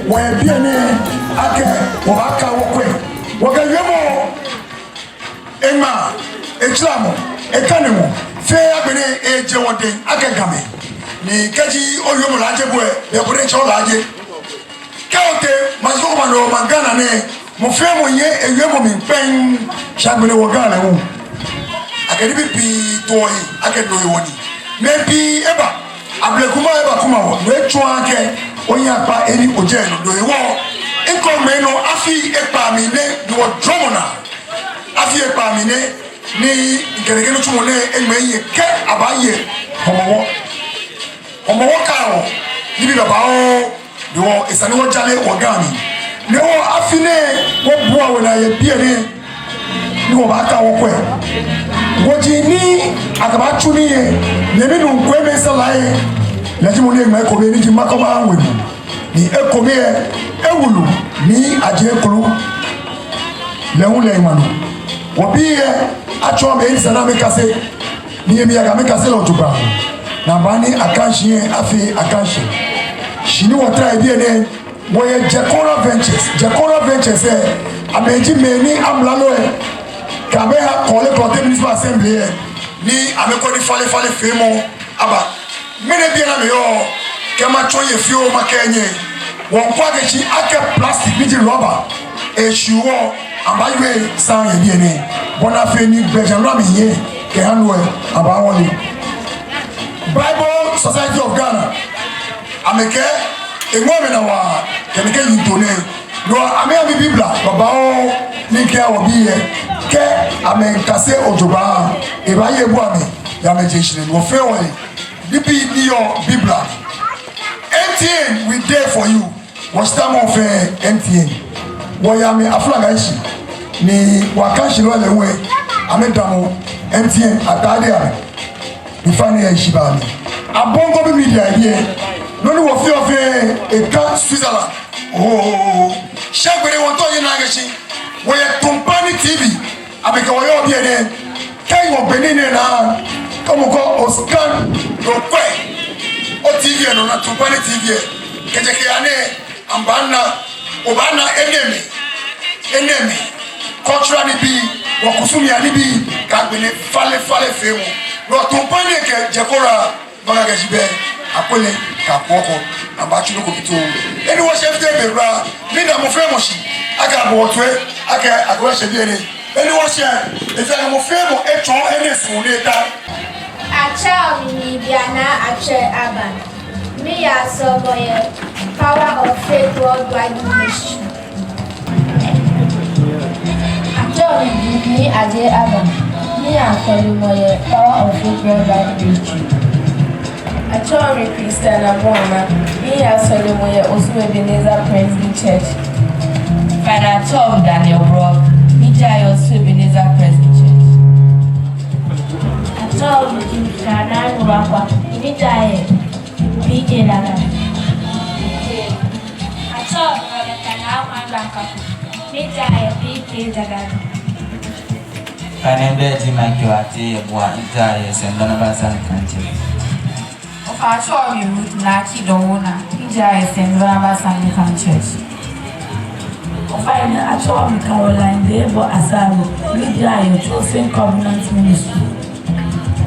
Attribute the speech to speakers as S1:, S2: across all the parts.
S1: where bien ake waka wokwe waka yemo ema echlamo ekanemo fe agbene eje wode akegame ni keji oyomo laje boe e bore cho laje kaote mazo mano mangana ne mo fe mo ye eyemo mi pen shagbene wogana hu akedi bi toy akedo yoni maybe eba ablekuma eba kuma wo no etwa ake onya pa eni oje no do ewo enko me no afi epa mi ne do dromona afi epa mi ne ni gerege no tumo ne enye ke abaye omowo ka o ni bi baba o do esane wo jale ogani ne wo afi ne wo bua wo na ye bie ne ni wo ba ka wo kwe wojini akabachu ni ye nemi no nkwe me salaye laji mo ne ma ko be ni ji makoma anwemu ni ekome ewulu ni aje kulu lehun le imanu obi ye acho me ni sana me kase ni emi aga me kase lo tuba na bani akanshi ye afi akanshi shini wotra e bi ene wo ye Jekora Ventures abeji me ni amlalo e kabe ha kole prote municipal assembly ni ameko ni fale femo aba mene bia na me yo kema choye fio makenye won kwa gechi ake plastic ni rubber e shuwo abaye san ye bi ene bona fe ni bejanwa mi ye ke hanwe aba woni Bible Society of Ghana ameke enwome na wa kemeke yintone no ame abi bibla baba o ni ke obi ye ke amenkase ojoba ebaye bu ame ya mejeshire no fe won bibi ni your bibla MTN we there for you was time of MTN wo ya me aflaga ishi ni wakanshi lo lewe amedamo MTN atade ame ifani ya ishi ba mi abongo bi media here noni wo fi of e Switzerland oh shagbere won to yin na geshi wo ye company TV abeke wo yo bi ene kai wo benine na komo ko oscan do kwe o TV no na company TV kejeke ane ambana obana enemy culturally bi wo kusumi ani bi kagbene fale femu no company ke Jekora baga gejibe akole ka koko abachu no kopito eni wo chef de bebra mi na mo fe mo shi aka bo twe aka agwa she bi eni wo she e fe mo fe mo eton eni sun le ta
S2: acha mi biana ache aban mi ya so boye power of faith worldwide ministry acha mi aje aban mi ya so boye power of faith worldwide ministry
S3: Achori Christian Abona, me as Solomon also Ebenezer Presby Church. Financial Daniel Brock, me also Ebenezer Presby Church.
S2: Achori Christian Abona, me PK Dada. Achori Christian Abona, me PK Dada.
S4: Kanembe Jimakyo ati bwa itaye sendana basan kanche.
S3: Achọ mi root na Kidona, PJSM Barnabas Anglican Church.
S5: Ofina achọ mi Caroline Debo Asaro, PJ Chosen Covenant Ministry.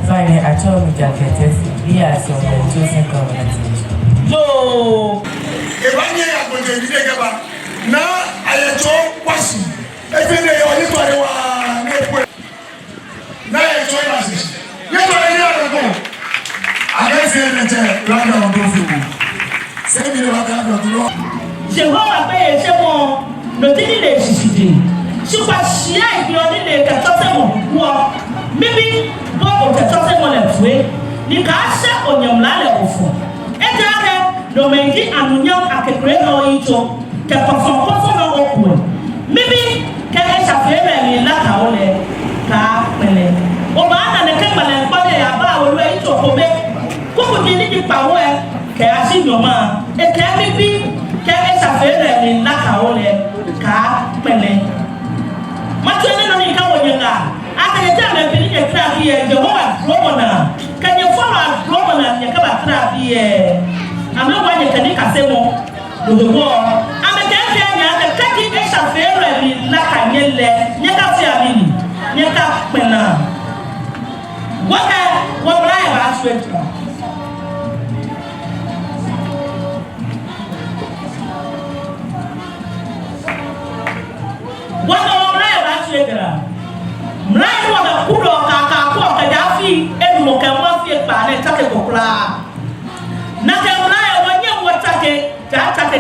S6: Ofina achọ mi Jaketesi, PJSM Chosen Covenant Ministry.
S1: No. Ebanye ya kwenye ile gaba na ayeto kwasi. Efende yo ni tore wa nepwe. Na ayeto kwasi. Yeto ni arago.
S5: Jehovah paye semo no tini le siside. Supa sia iglo ni le katosemo wo. Mibi bo katosemo le fue. Ni ka sha onyamla le ofo. Ejake no menji anunyam akekre no ito. Ke poso no okwe. Mibi ke esafere ni la ka ole ka pele. O ba na ne ke male pale ya ba wo le ito ko be. Como que ele pagou que assim normal e que ele vi que essa feira ele na caole cá pele mas ele não nem cá onde lá até ele já me pediu que trabalhe de boa romana que ele fala romana que acaba trabalhe a meu pai que nem casemo do boa fere mi la kanyele nyeka fi amini nyeka pena waka wabla ya ba swetra waka wabla ya ba swetra mrai wa ba kudo ka ko ka dafi enu ka mo fi pa ne take kokura na ka mrai wa nye wo take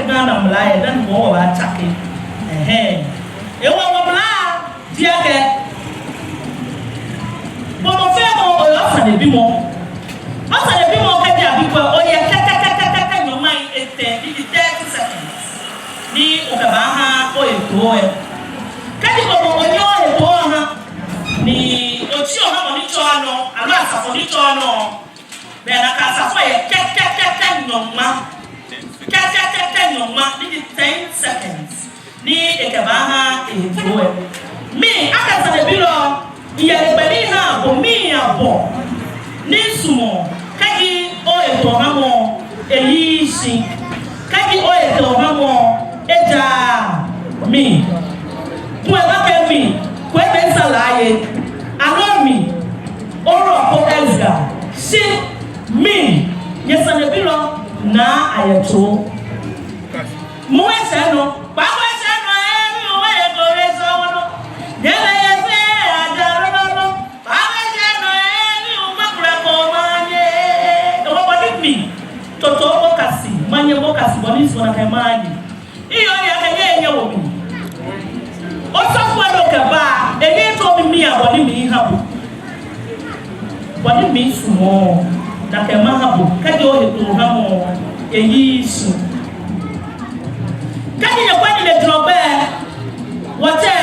S5: gana mrai dan mo wa take ewa wabla diake bomo femo o asa de bimo ka dia bi ko o ye kaka nyomai ete di 30 seconds ni o ka ba ha o e to e kadi bomo o nyo e to ha ni o ti o ha mo ni to ano alo asa fo ni to ano be na ka asa fo ye kaka nyoma ni 10 seconds ni ekabaha ejoe mi aka sa de bilo ya gbari ha bo mi abo ni sumo kagi o eto hamo eyishi kagi o eto hamo eja mi tuwe bake mi kwe bensalaye ano mi oro ko ezga si mi yesa de bilo na ayeto mo ese no ba manye boka sibonisi wana kamaji iyo ya kenye wobi osafwa doka ba ene to mi aboni mi habu boni mi sumo na kema habu kaje o heto hamo eyisu kaje ya kwani le drobe wote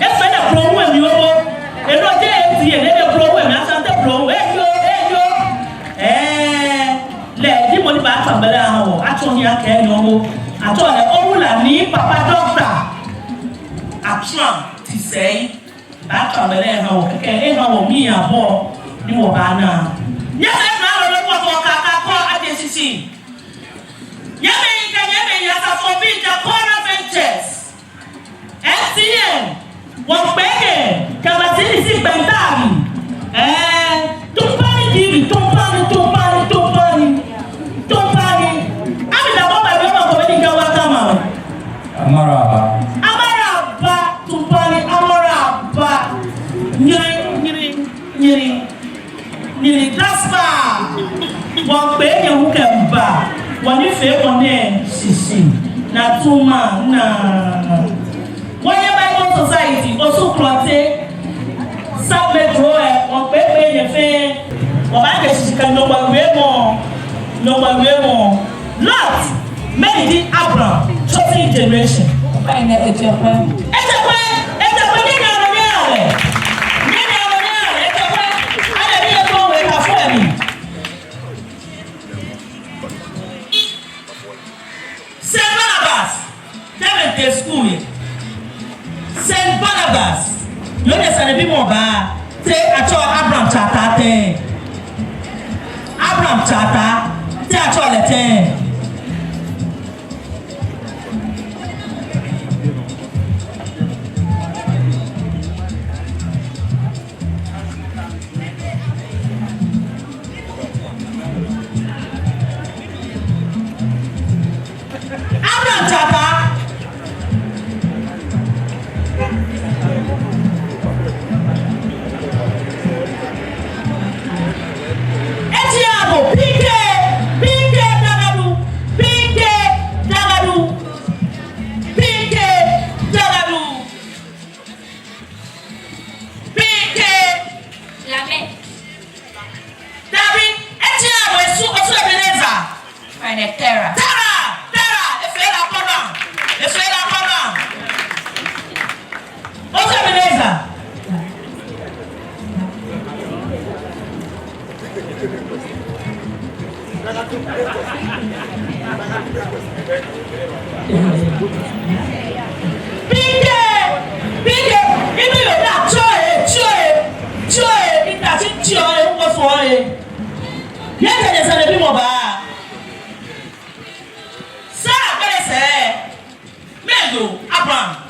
S5: efe na promo mi obo eno je enti ene de promo mi asante promo eyo le di mo ni ba tambala hawo ato ni aka ni omo ato le owula ni papa doctor atran ti sei ba tambala hawo keke hawo mi abo ni wo ba na nya se na lo ko to ka ko adesisi nya me ya sa for bi ja corner ventures STN won pege kama si bentari tumpani divi tumpani ami da baba baba ko beni ga wata ma amaraba tumpani amaraba nyiri daspa won pe ye hu kemba woni fe woni sisi na tuma na woni Bible Society osu klote sabe droe won pe ye fe won ba ke sisi kan no gbagbe Lot made Abraham chosen generation find etepe ni ale etepe ale bi ko we ka fo emi Saint Barnabas tell the school Saint Barnabas yo ne sa bi mo ba te acho Abraham chata te acho le te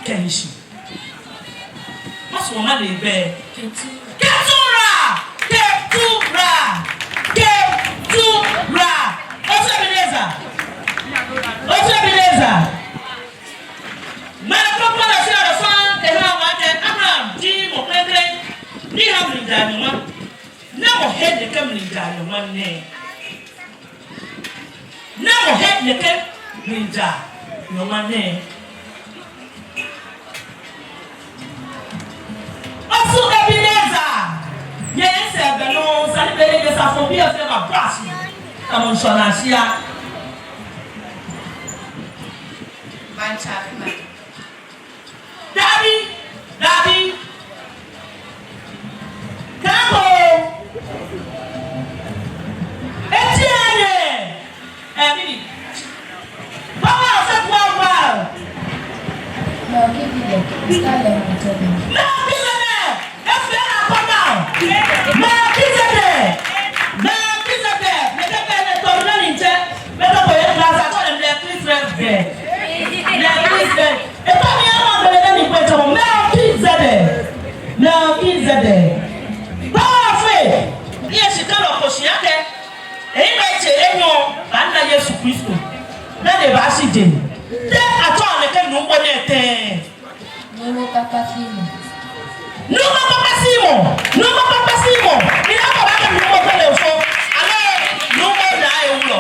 S5: kenshi maso ma le be ketura Ochebeneza mara papa la sera fan te ha wa te Abraham di mo pendre ni ha mi dani ma na mo head le kam ni dani ma ne na mo head le kam ni dani ma ne Osu Ebeneza yes e be no sali be de sa fo bi e fe ma pass amon sonasia Daddy, Kamo, Etienne, Emily, Papa, c'est quoi, Papa?
S2: No, give me the scarlet and
S5: No, give me that. That's better, Papa. No, give me that. No, give me that. Let me get the tornado in check. Let me go in class. I told them they're Christmas there. Melchizedek. Powerful. Yes, you cannot push yake. Eyimeche enyo banda Yesu Kristo. Na de ba si je. Te ato aneke nu ngbo ne te.
S2: Numo Papa Simo.
S5: Ina ko ba ke nu mo tele so. Ale numo na e wulo.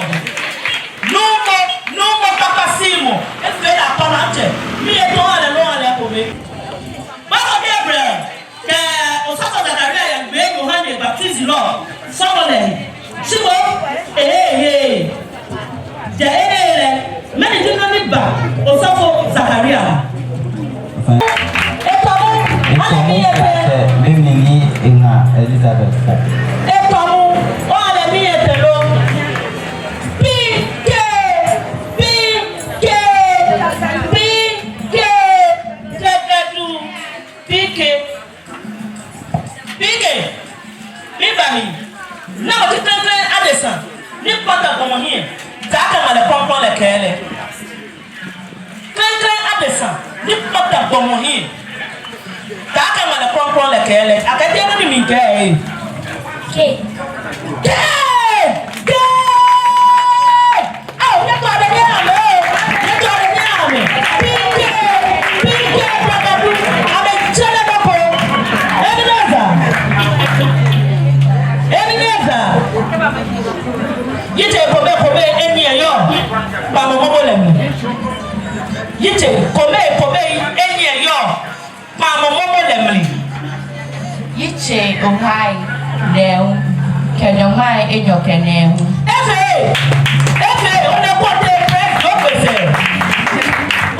S5: Numo Papa Simo. E fe la panante. Mi e to ale lo ale ko be. Baba Gabriel. Osaka Zakaria ya be Yohane Baptist law. Somebody. Sibo. Eh. Many do not need back. Osaka Zakaria.
S4: Elizabeth.
S5: Now the temple Addison. Ni pata como here. Taka ma le pompon le kele. Temple Addison. Ni pata como here. Taka ma le pompon le kele. Akati na ni mi ke.
S2: K.
S5: Oh, ya to de ame. PK Bagadu. Ame chele bako. Yite kobe eni eyo pa mo mo le mi yite kobe eni eyo pa mo mo le mi
S3: Yiche ohai leu kenyomai enyo kenehu
S5: efe one kote press o pese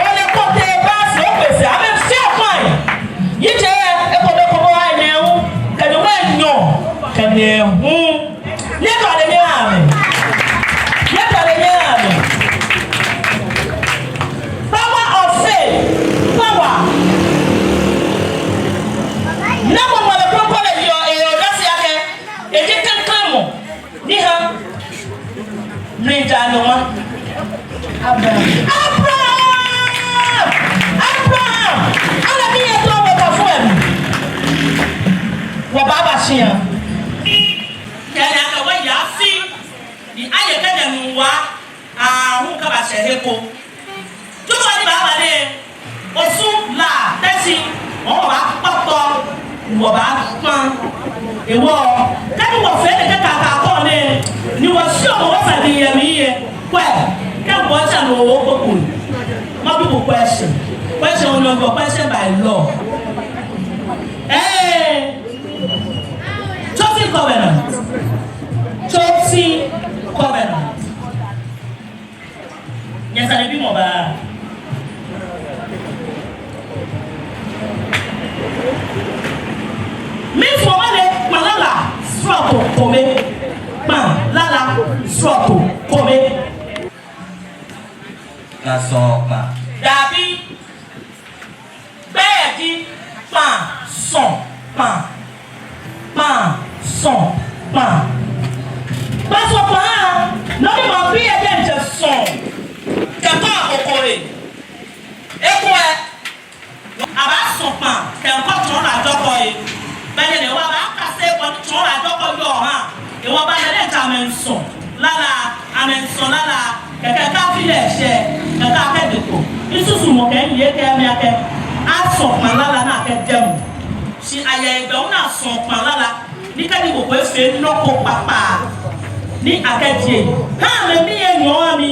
S5: one kote pass o pese ame se fine yite e kobe ai nehu kenyomai nyo kenehu ne ka de ni ame power of faith, power. Never want to propose your that's yake. It can come. Niha. Nita no ma. Abraham. Ala bi eto wo ka fun em. Wo baba shia. Kaya ka wa ya fi. Di aye ka de nwa. Hu ka ba seheko. Tuwa ni baba de osu la tesi o ba pato wo ba pan ewo ka ni wo fe de ka ko ni ni wo si o wo fa di ye mi ye kwa ka wo cha no wo ko ma bi ko question no question by law Chelsea covenant yes I be mo ba Miss Momale, Malala, Swato, Kome, Man, Lala, Swato, Kome.
S4: Nasoma.
S5: Dabi, Bedi, Pan, Son, Pan, Son, Pan. Paso Pan, non mi m'en prie d'être son. Kapa Okore. Et quoi? kẹ̀kọ́ tó ń àjọkọ̀ yìí bẹ́ẹ̀ ni wọ́n bá kásẹ̀ wọ́n tó ń àjọkọ̀ yọ̀ hàn ìwọ́n bá lẹ́lẹ́ ta àmì nsọ̀ lára kẹ̀kẹ́ káfílẹ̀ ẹ̀ṣẹ̀ kẹ̀kẹ́ akẹ́dẹ̀kọ̀ isusu mọ̀ kẹ́ yìí kẹ́ mi akẹ́ asọ̀pọ̀ lára náà kẹ́ dẹ́mu si ayẹ ìgbẹ́ wọn náà sọ̀pọ̀ lára ní kẹ́ni kò pé fẹ́ nọ́kọ̀ pàpà ní akẹ́dìẹ̀ hàn mi yẹ nyọ́ mi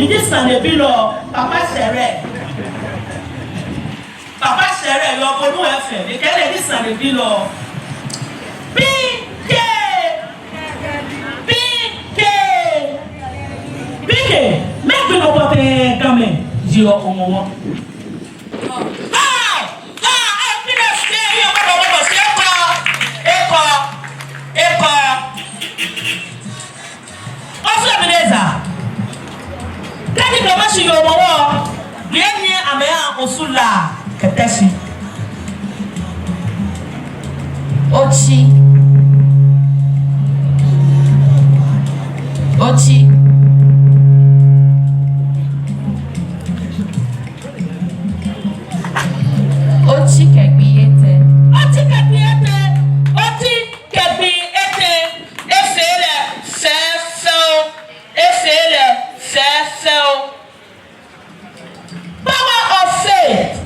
S5: ní sànẹ́bí lọ papa sẹ̀rẹ̀ yọ bọ́lú ẹ̀fẹ̀ ní kẹ́lẹ́ ní sànẹ́bí lọ bíkẹ́ mẹ́gbẹ́ lọ bọ́ tẹ́ gàmẹ́ yọ ọmọ wọn. Ọsùn Ebenezer kẹ́ni kẹ́mẹ́ ṣe yọ ọmọ wọn yẹ ní àmì àkóso la kẹtẹ́ sí.
S3: Ochi. Ochi kẹgbiyete.
S5: Efele fẹ́fẹ́ o. Power of faith.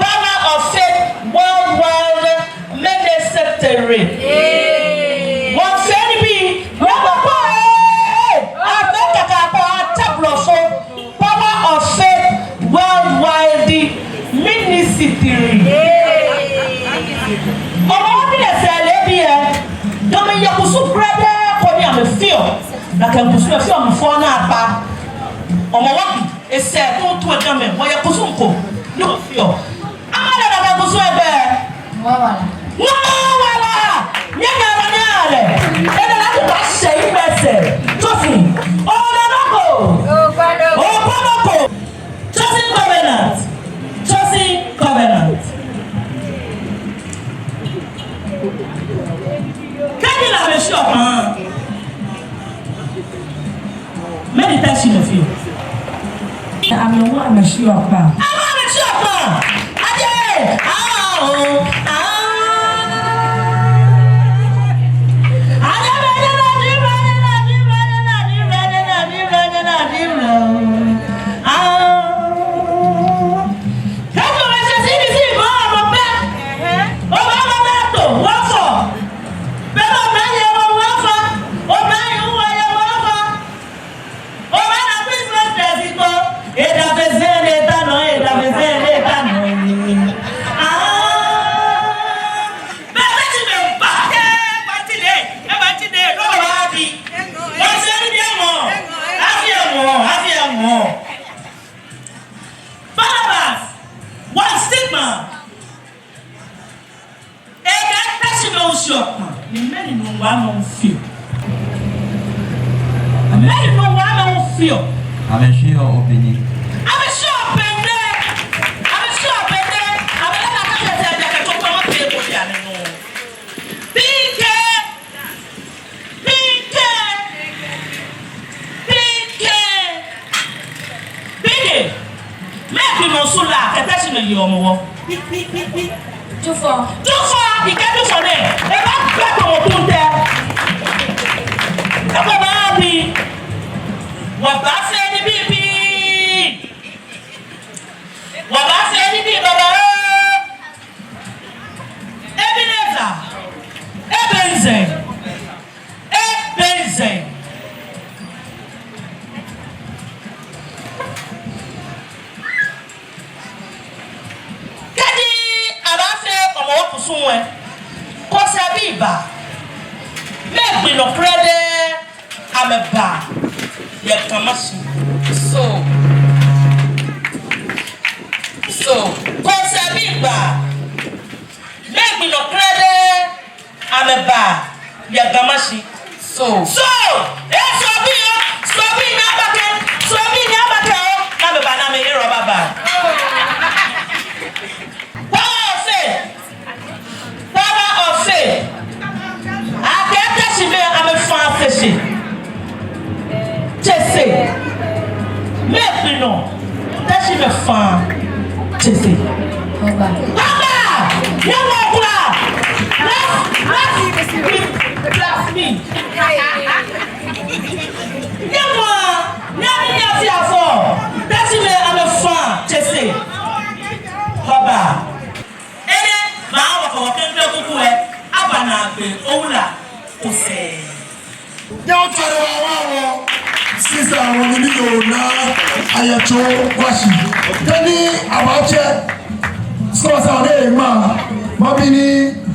S5: Power of faith worldwide ministry. Wọ́n fẹ́ níbí wọ́n kọ́kọ́ àbẹ́kàkà àtàbùrọ̀ fún power of faith worldwide ministry. Ọmọ wọn bí ẹsẹ̀ lẹ́bi ẹ̀ dọ́mi yẹ kùsù pẹ́ẹ́dẹ́ kọ́ ní àmì fíọ̀ nàkẹ́ kùsù ẹ̀ fíọ̀ mi fọ́ náà pa ọmọ wọn bí ẹsẹ̀ tó tó ẹ̀dá mẹ́ wọ́n yẹ kùsù nkò ní o fíọ̀ amadu nàkẹ́ kùsù ẹ̀ bẹ́ẹ̀. Wọ́n wà lá nyẹ́ ní ẹ̀rọ ní àlẹ́ ẹ̀dá láti bá ṣe ìgbésẹ̀ tófin ọ̀nàdọ́kọ̀ chosen covenant. Kẹ́ni la bẹ ṣí ọ̀kan meditation of you.
S3: Àmì wọn àmì ṣí ọ̀pá.
S5: Àwọn àmì ṣí ọ̀kan adé
S7: Jesse, make me know that she be fan.
S5: Chese.
S3: Baba.
S5: Baba! You walk la! Bless me. That's me, I'm a fan, Chese. Baba. Ene, ma wa ko kan pe kuku e, abana pe owula ko se.
S1: Yóò tọrọ àwọn sísè àwọn onílò náà ayẹ̀tọ́ wáṣí. Dẹ́ni àbájẹ́ sọ́ọ̀sì àwọn èèyàn máa bí ní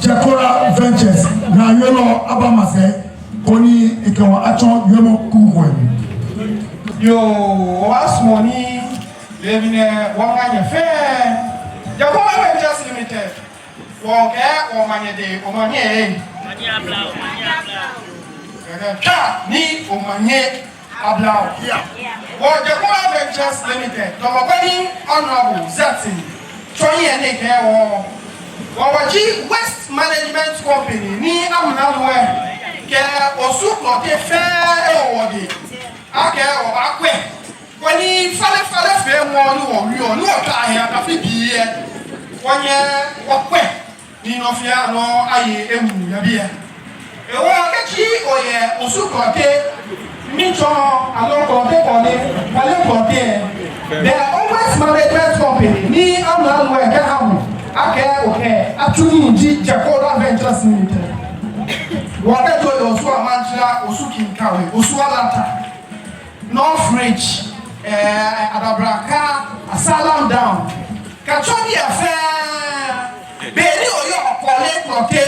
S1: Jekora Ventures na yọlọ abamase kò ní ìkẹwọ̀n atọ́ yọmọ kúkú ẹ̀.
S7: Yo, what's money? Living one man fair. Jekora Ventures Limited. Wọ́n kẹ́ ọmọ yẹn ní Omanye Ablao. Jekora Ventures Limited. Tọmọpẹ́ni Honourable Zeti Tọ́yìn ẹni kẹ́ wọ́n wọ́n jí West Management Company ní Amunaluwe kẹ́ Osukọ̀tẹ́ fẹ́ ẹ̀wọ̀dì akẹ́ ọ̀bákwẹ́ wọ́n ní falẹ́falẹ́ fẹ́ wọn ní wọ́n rí ọ ní ọ̀tá ahẹ́ àkàfí bìí yẹ wọ́n yẹ ọ̀pẹ́ nínú ọ̀fẹ́ àná ayé ewu yẹbi yẹ. Èwo akẹ́kí òye Osukọ̀tẹ́ níjọ alọ́kọ̀tẹ́ kọ́ni alẹ́kọ̀tẹ́ the West Management Company ní Amunaluwe kẹ́ hàmù akẹ́ òkè atúnyìnjí Jekora Ventures Limited. Wọ́n kẹ́jọ́ yọ osu amanjira osu kinkawe osu alata North Ridge Adabraka Asalam Down kàtọ́ bí ẹ̀fẹ́ bẹ́ẹ̀ ni òye ọ̀pọ̀lẹ́ kọ̀ọ̀kẹ́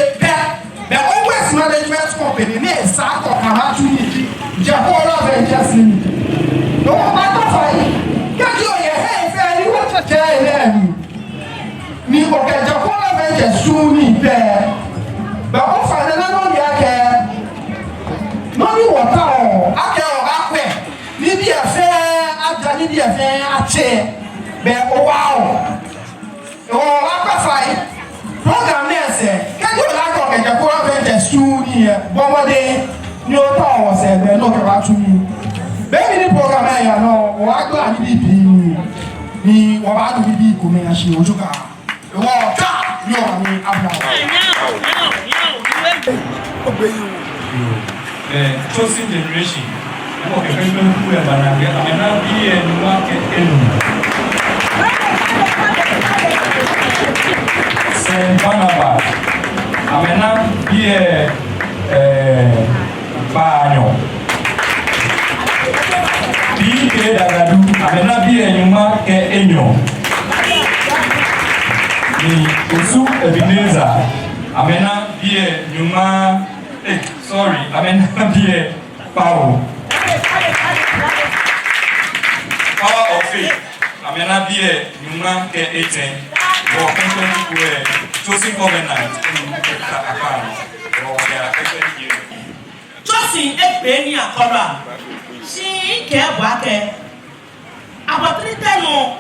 S7: bẹ́ẹ̀ West Management Company ní ẹ̀sà kọ̀ọ̀kan atúnyìnjí Jekora Ventures Limited. Lọ́wọ́ bá tọ́fà yìí kẹ́jọ́ òye ẹ̀fẹ́ ni wọ́n tẹ̀tẹ̀ ẹ̀ lẹ́ẹ̀mí ni ọkẹ Jekora Ventures sún ní ìpẹ́ bẹ ọ fà ní nánà ní akẹ nọ́ọ̀nì wọ̀tá ọ̀ akẹ ọ̀ akpẹ níbi ẹ̀fẹ́ ajá níbi ẹ̀fẹ́ akyẹ bẹ ọwọ́ ọ̀ ọ̀ akpẹ́fà yìí program ní ẹsẹ̀ kẹ́kẹ́ ọ̀la akẹ ọkẹ Jekora Ventures sún ní yẹ bọ́mọdé ní o tọ̀ ọ̀ sẹ̀ bẹ́ẹ̀ ní ọkẹ bá tún ní bẹ́ẹ̀ ni program ẹ̀ yà náà ọ̀ agbá níbi ìbí ni wọ́n bá dùn níbi ìkòmí ẹ̀ṣin ojú ká wọ́n ká ní ọ̀rọ̀ ní abúlé.
S8: Chosen generation. Mo kẹ̀kẹ́ gbé kú ẹ̀ bàrà gẹ́ àmẹ́ná bí ẹnu wá kẹ̀kẹ́ nù. Saint Barnabas àmẹ́ná bí ẹ̀ báyọ̀. Bí ké dàgàdú àmẹ́ná bí ẹ̀yìn wá kẹ̀ ẹ̀yọ̀. Ni Osu Ebenezer àmẹ́ná bí ẹ̀yìn wá. Sorry, amena bie power. Power of faith. Amena bie nyuma ke 18. Bo kento ku chosen covenant in Akpan. Bo ya ekwe ni.
S5: Chosen ekpe ni akora. Si ke bwa ke. Abatrite no.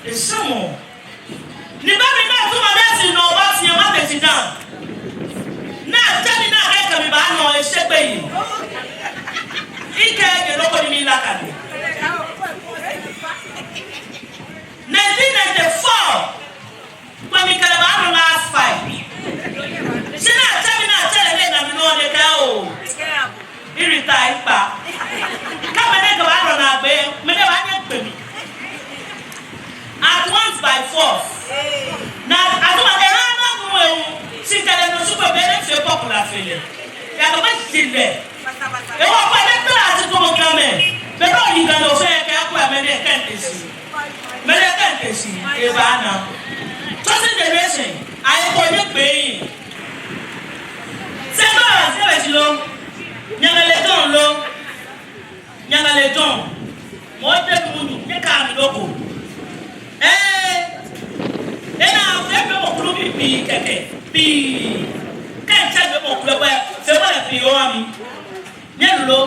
S5: Esamo. Ni ba mi na tuma desi no ba ti ma te ti dan. Na jani na reka mi ba no esegbe yi ike ge loko ni mi lakale 1994 when mi kala ba no last fight sina jani na tele le na mi no le ka o irita ipa ka me ne ga ba no na gbe me ne ba nye gbe mi at once by force na atuma era na mu ewu si tele no super bele se popular fele ya ko ba sile e wo pa de class ko mo kame be no yi ga no fe ke ko me de kente si e ba na chosen generation ai ko ni pe yin se ba si lo nyanga le don mo de mu ni ka mi loko na fe pe mo kulu bi keke bi can't tell me more club se va a pio a mí nielo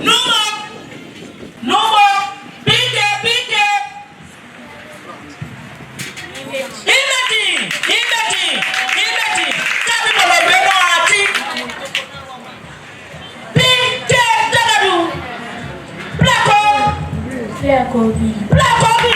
S5: no more pike imeti sabi mo lo be mo ati pike dagadu black bi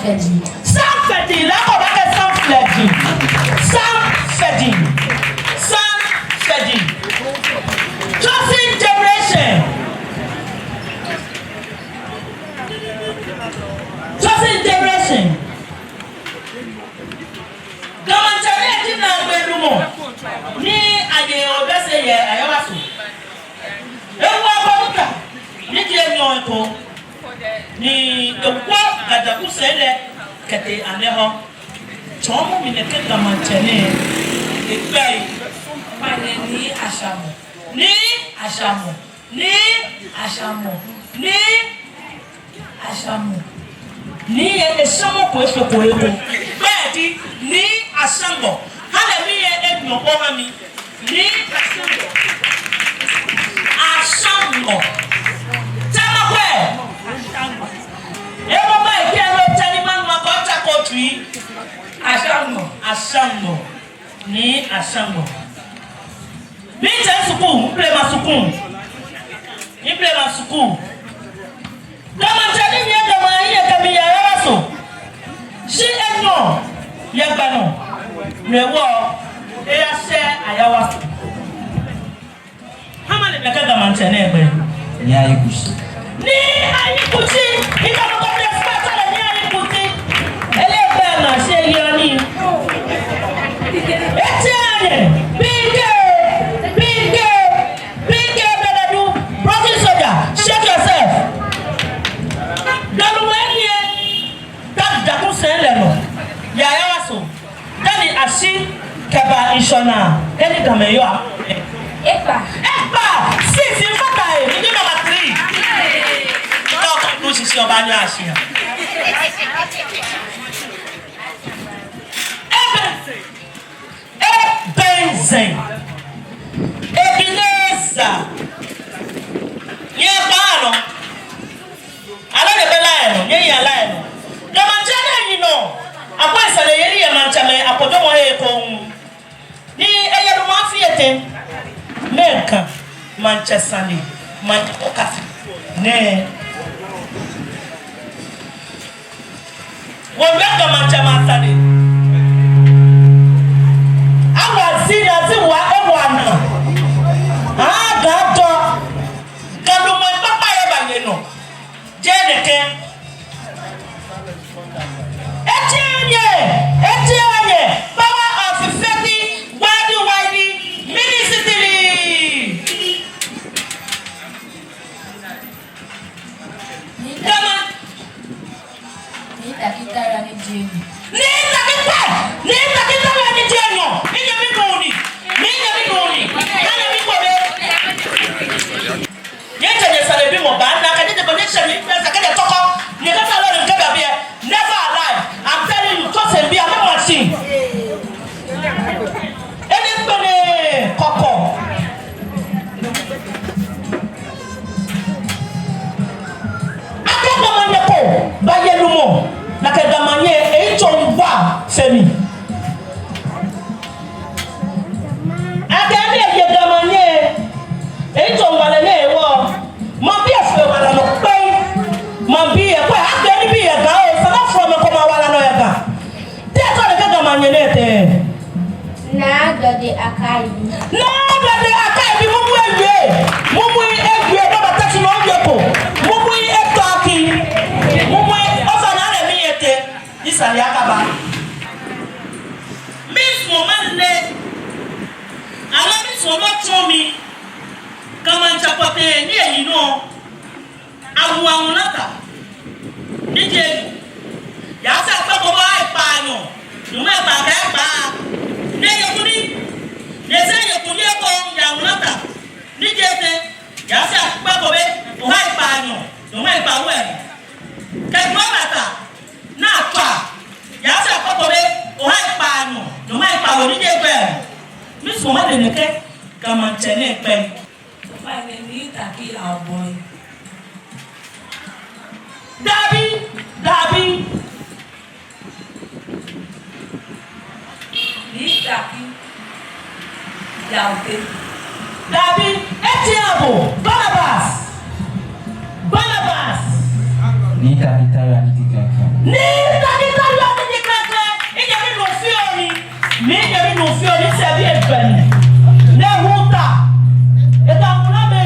S2: Fedi.
S5: Sam Fedi, là on va faire Sam Fedi. Sam Fedi. Sam Fedi. Chosen generation. Chosen generation. Comment tu as dit dans le monde? Ni aye obese ye ayawaso. Ewa kwamuka. Ni je nyonko. Ni ekwa gadaku sele kete aneho. Chomo mineke kamantene. Ekai
S3: Pane ni ashamo.
S5: ni
S3: Ashamo.
S5: ni
S3: Ashamo.
S5: ni
S3: Ashamo.
S5: ni esamo ko efeko ego. Bedi ni asango. Hallelujah egno over me. Ni asango. Asango. Tama kwe. Ebo ba ike ro tani man ma ko ta ko tui.
S3: Ashamo.
S5: Asango. Ni asango. Mi tẹ sukuu, play ma sukuu. Mi play ma sukuu. Gamantani mi gama iye kami ya yara so. Si egno ye gbano. Le wo e ya se ayawa. Hama le beka gamantani egbe.
S4: Ni ayikushi.
S5: Ni ayikushi, ika mo ko de spata le ni ayikushi. Ele gbe ma se yoni. Etienne, Pinke, better do. Broken soldier, shake yourself. Daluwenye, that daku seleno. Yaya waso. Dani ashi keba inshona. Eni kameyo a.
S2: Epa.
S5: Six in fact I. Ni number 3. No, she see obani ashi. Benzen. Ebenezer. Ye paano. Ala de belaeno, ye ya laeno. Ya manchane ni no. Apo isale yeri ya manchame apodo mo he ko. Ni eye do ma fiete. Menka manchesani. Man okati. Ne. Won beka manchama sani. Zina ziwa ewana. Gato. Galumo papa eba yeno. Jeneke. Etienye. Power of 50 wide ministry. Kama.
S3: Ni takitara ni jeni.
S5: Ni takitara ni jenyo. Never alive. I'm telling you, just a be a machine. Anybody, Coco. Akagamanyeko, Bayelumo, Nakagamanye, Echonwa, Femi. Akami Yagamanye, Echonwalene, Mambia Fewala, Mambia, I be a guy, from a Komawala Noyaga. That's what the Gamanete.
S2: Nada de Akai.
S5: Nada de Akai, Mumu, Never touching on your pool. Mumu, talking. Mumu, Osanana Miete, this and Yakaba. Miss Momane, I love it so much for me. Come and chapate, near you know. Amunata. Nije. Yasa kwa kwa ipanyo. Nume pa. Ne yekuni. Nese yekuni ko yamunata. Nije te. Yasa kwa kwa ipanyo. Nume pa we. Kekwa mata. Na kwa. Yasa kwa ipanyo. Nume pa we nije kwe. Miss Momade neke kama chene kwe.
S3: Pane ni taki our boy.
S5: Dabi.
S3: Ni taki yaute.
S5: Dabi, Etiabo, Barnabas.
S4: Ni takitara ni tikaka.
S5: Ni taki nous faisons ni servir et venir. Les routes, et dans mon âme,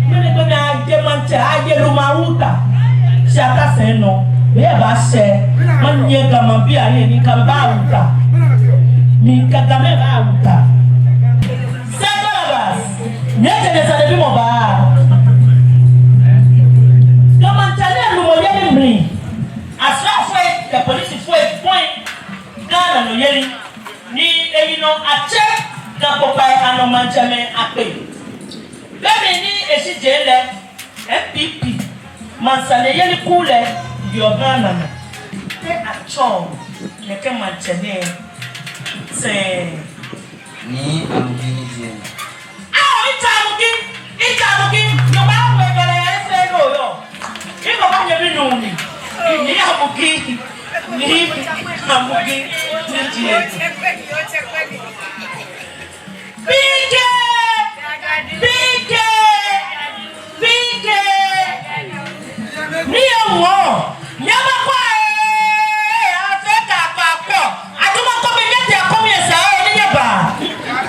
S5: nous ne pouvons pas démentir, aïe, nous ma route. C'est à c'est non. Mais bah c'est, on y est comme bien, ni comme ba route. Ni comme ba route. C'est quoi la base? N'y a que des années plus mon bar. Comment t'allais nous moyen de bris? À cela fait, la police fait point dans le yeli. Ni eyino ache na popai anomanchame ape. Bebe ni esijele MPP mansale yeli kule diogana na. Te acho yeke manchane se
S4: ni amugini je.
S5: Itamugi no ba we gele ese no yo. Iko ba nyebi nuni. Ni amugi ni amugi ni je. Bige ni owo nyama kwa afeka papo atuma ko be nyete akomi esa ni yeba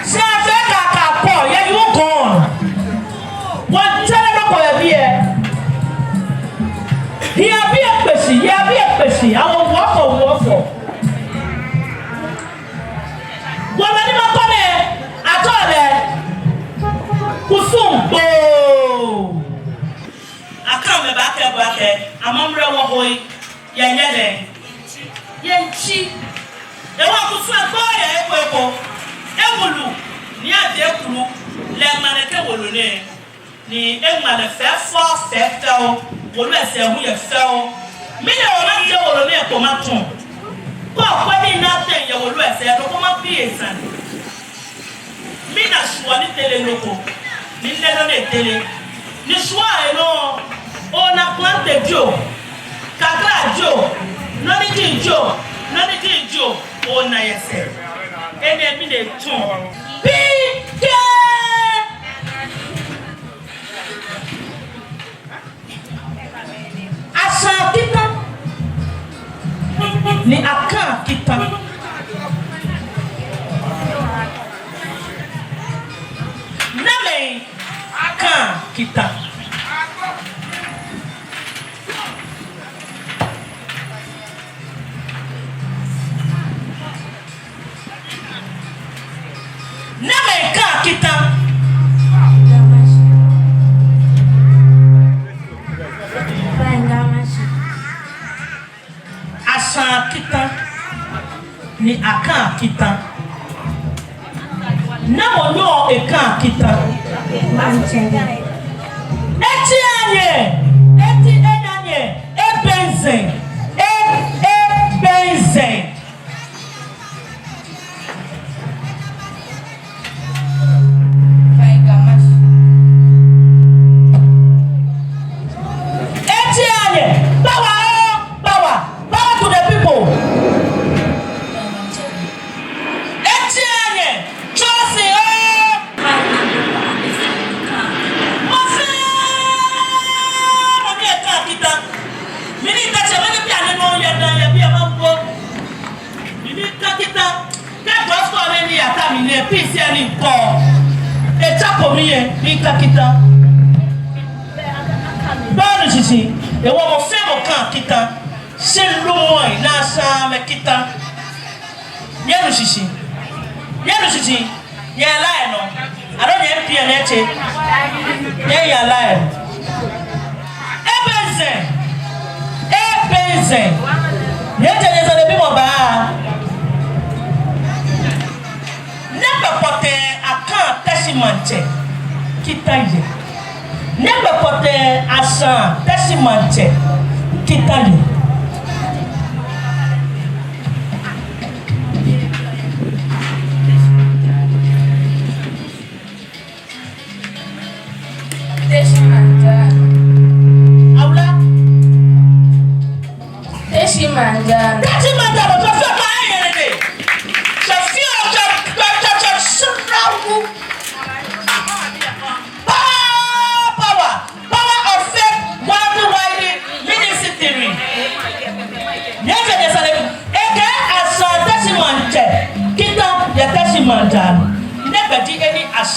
S5: se afeka papo ye you gone one tell no ko ye bie pesi awon wofo wọ́n ní máa kọ́ ní àtọ́ rẹ̀ kùsùn gbòò. Àkàrà mi bá kẹ́ àmọ́múrẹ́ wọ́n hó yẹn yẹ́ rẹ̀ yẹn jí. Ẹ̀wọ̀n kùsùn ẹ̀kọ́ yẹ ẹ̀kọ́ ẹ̀wùlù ní àdé kùlù lẹ́ẹ̀mánẹ́kẹ́ wòlò ní ní ẹ̀mánẹ́ fẹ́ fọ́ fẹ́ fẹ́ o wòlò ẹ̀sẹ̀ ẹ̀hún yẹ fẹ́ o. Mí ni wọ́n máa ń jẹ́ wòlò ní ẹ̀kọ́ máa tún. Kwa ni nothing ya wolu ese no kuma piesan mi na shwa ni tele loko ni lelo ne tele ni shwa no ona plante jo kakra jo no ni jo ona yese ene mi ne tun pike asa kita ni akan kita name akan kita name akan kita asa kita ni akan kita na monyo ekan kita eti enanye ebenzen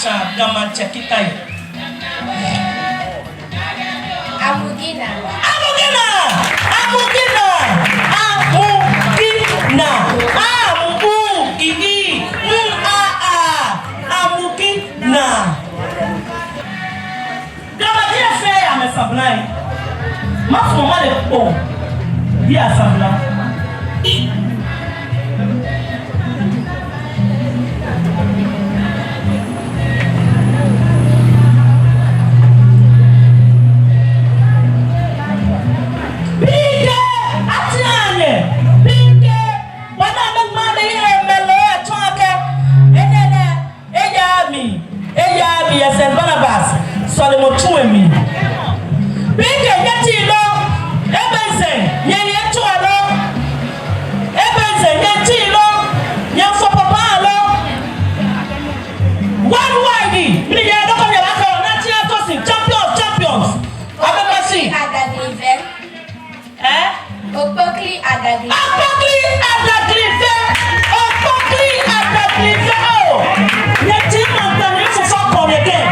S5: Asha Gama Chekitai.
S2: Amugina.
S5: Amugina! Amugina! Amugina! Amugini! Amugina! Gama dia fẹ́ amesablai. Mas mama le po. Dia sabla. Solomon Chuemi. Big yeti lo, ebenze, yeni etu alo, ebenze yeti lo, yan for papa alo. One wide, mi ye do ko ye la ko na ti atosi champions. Abemasi.
S2: Adaglive. Opokli Adaglive.
S5: Opokli Adaglive. Opokli Adaglive. Oh. Yeti mantani fu fa ko again.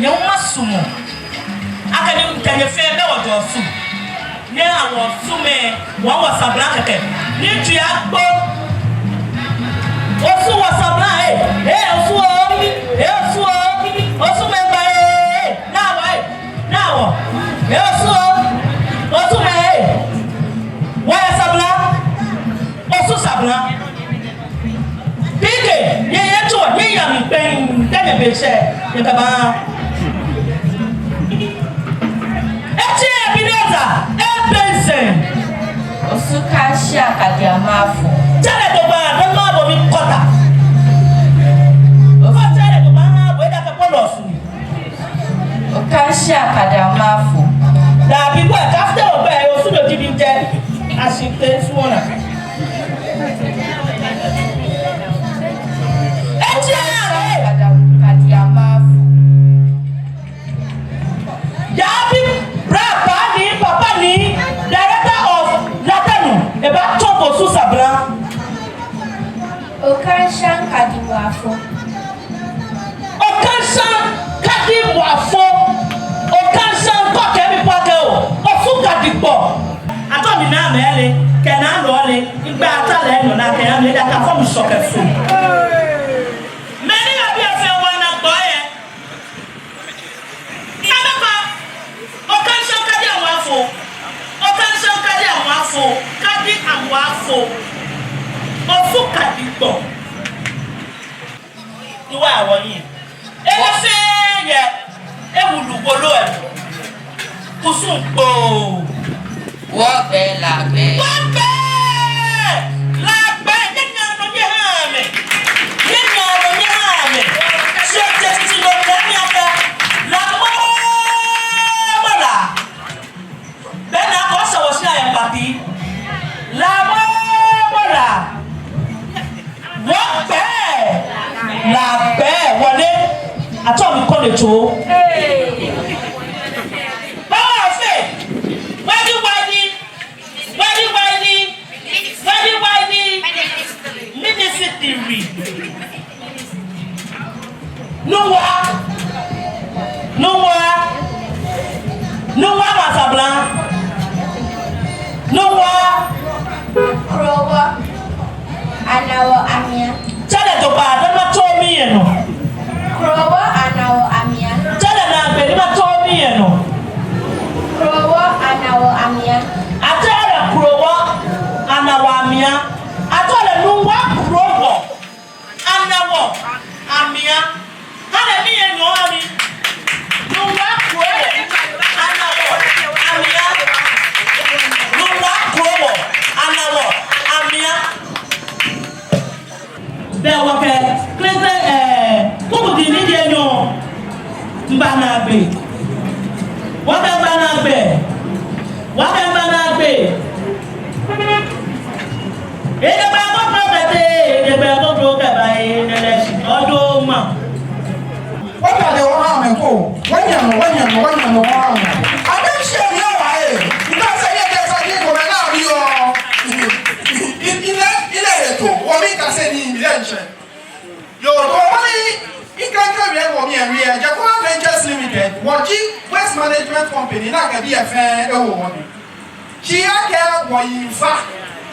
S5: Nyuma sumo akani mtanye fe be ojo su ne awon sume won wa sabla keke ni tu agbo osu wa sabla osu osu me ba na wo osu me wa sabla osu sabla bige ye to ye ya mi pen tanye be se ye ka ba
S3: Osukasha Kadiamafu.
S5: Tell it about the love of it, Kota. Tell it about where that follows me.
S3: Okasha Kadiamafu.
S5: Now, people after obey, also not giving death as she takes one.
S3: Kadiamafu.
S5: Yabi, Brapa, Papa, director of Latanu, about Topo Susabra.
S2: Okanshan Kadiwafo.
S5: Okanshan Kadiwafo. Okanshan Kokemi Pako. Ofuka Dipo. Atomi na mele, Kenan Lole, Ibata Leno, na Kenan, that are from soccer food. Many of you feel one of boy. Okanshan Kadiwafo. Okanshan Kadiwafo. Kadi Amwafo. Ofuka Dipo. Iwa awon yin. Efe ye. Ewulugolo e. Kusun po.
S3: Wọ́pẹ́ làgbẹ́.
S5: Wọ́pẹ́ làgbẹ́ yẹ́nyà ló yẹ hàn mi. Yẹ́nyà ló yẹ hàn mi. Ṣé tẹ̀sí ló tẹ̀ ní abẹ́? Làmọ́ mọ́là. Bẹ́ẹ̀ ni a kọ́ sọ̀rọ̀ sí àyẹ̀ pàtí. Làmọ́ mọ́là. Wọ́pẹ́ làgbẹ́ wọlé. Àtọ́ mi kọ́ lè tó. Báwo àfẹ́? Wadi Ministry. Noah Masabla. Noah
S2: Krowa. Anawo Amia.
S5: Chale to ba, don't told me, you know.
S2: Krowa Anawo Amia.
S5: Chale na be, don't told me.
S7: bi efe e wo wodi chi aka wo yifa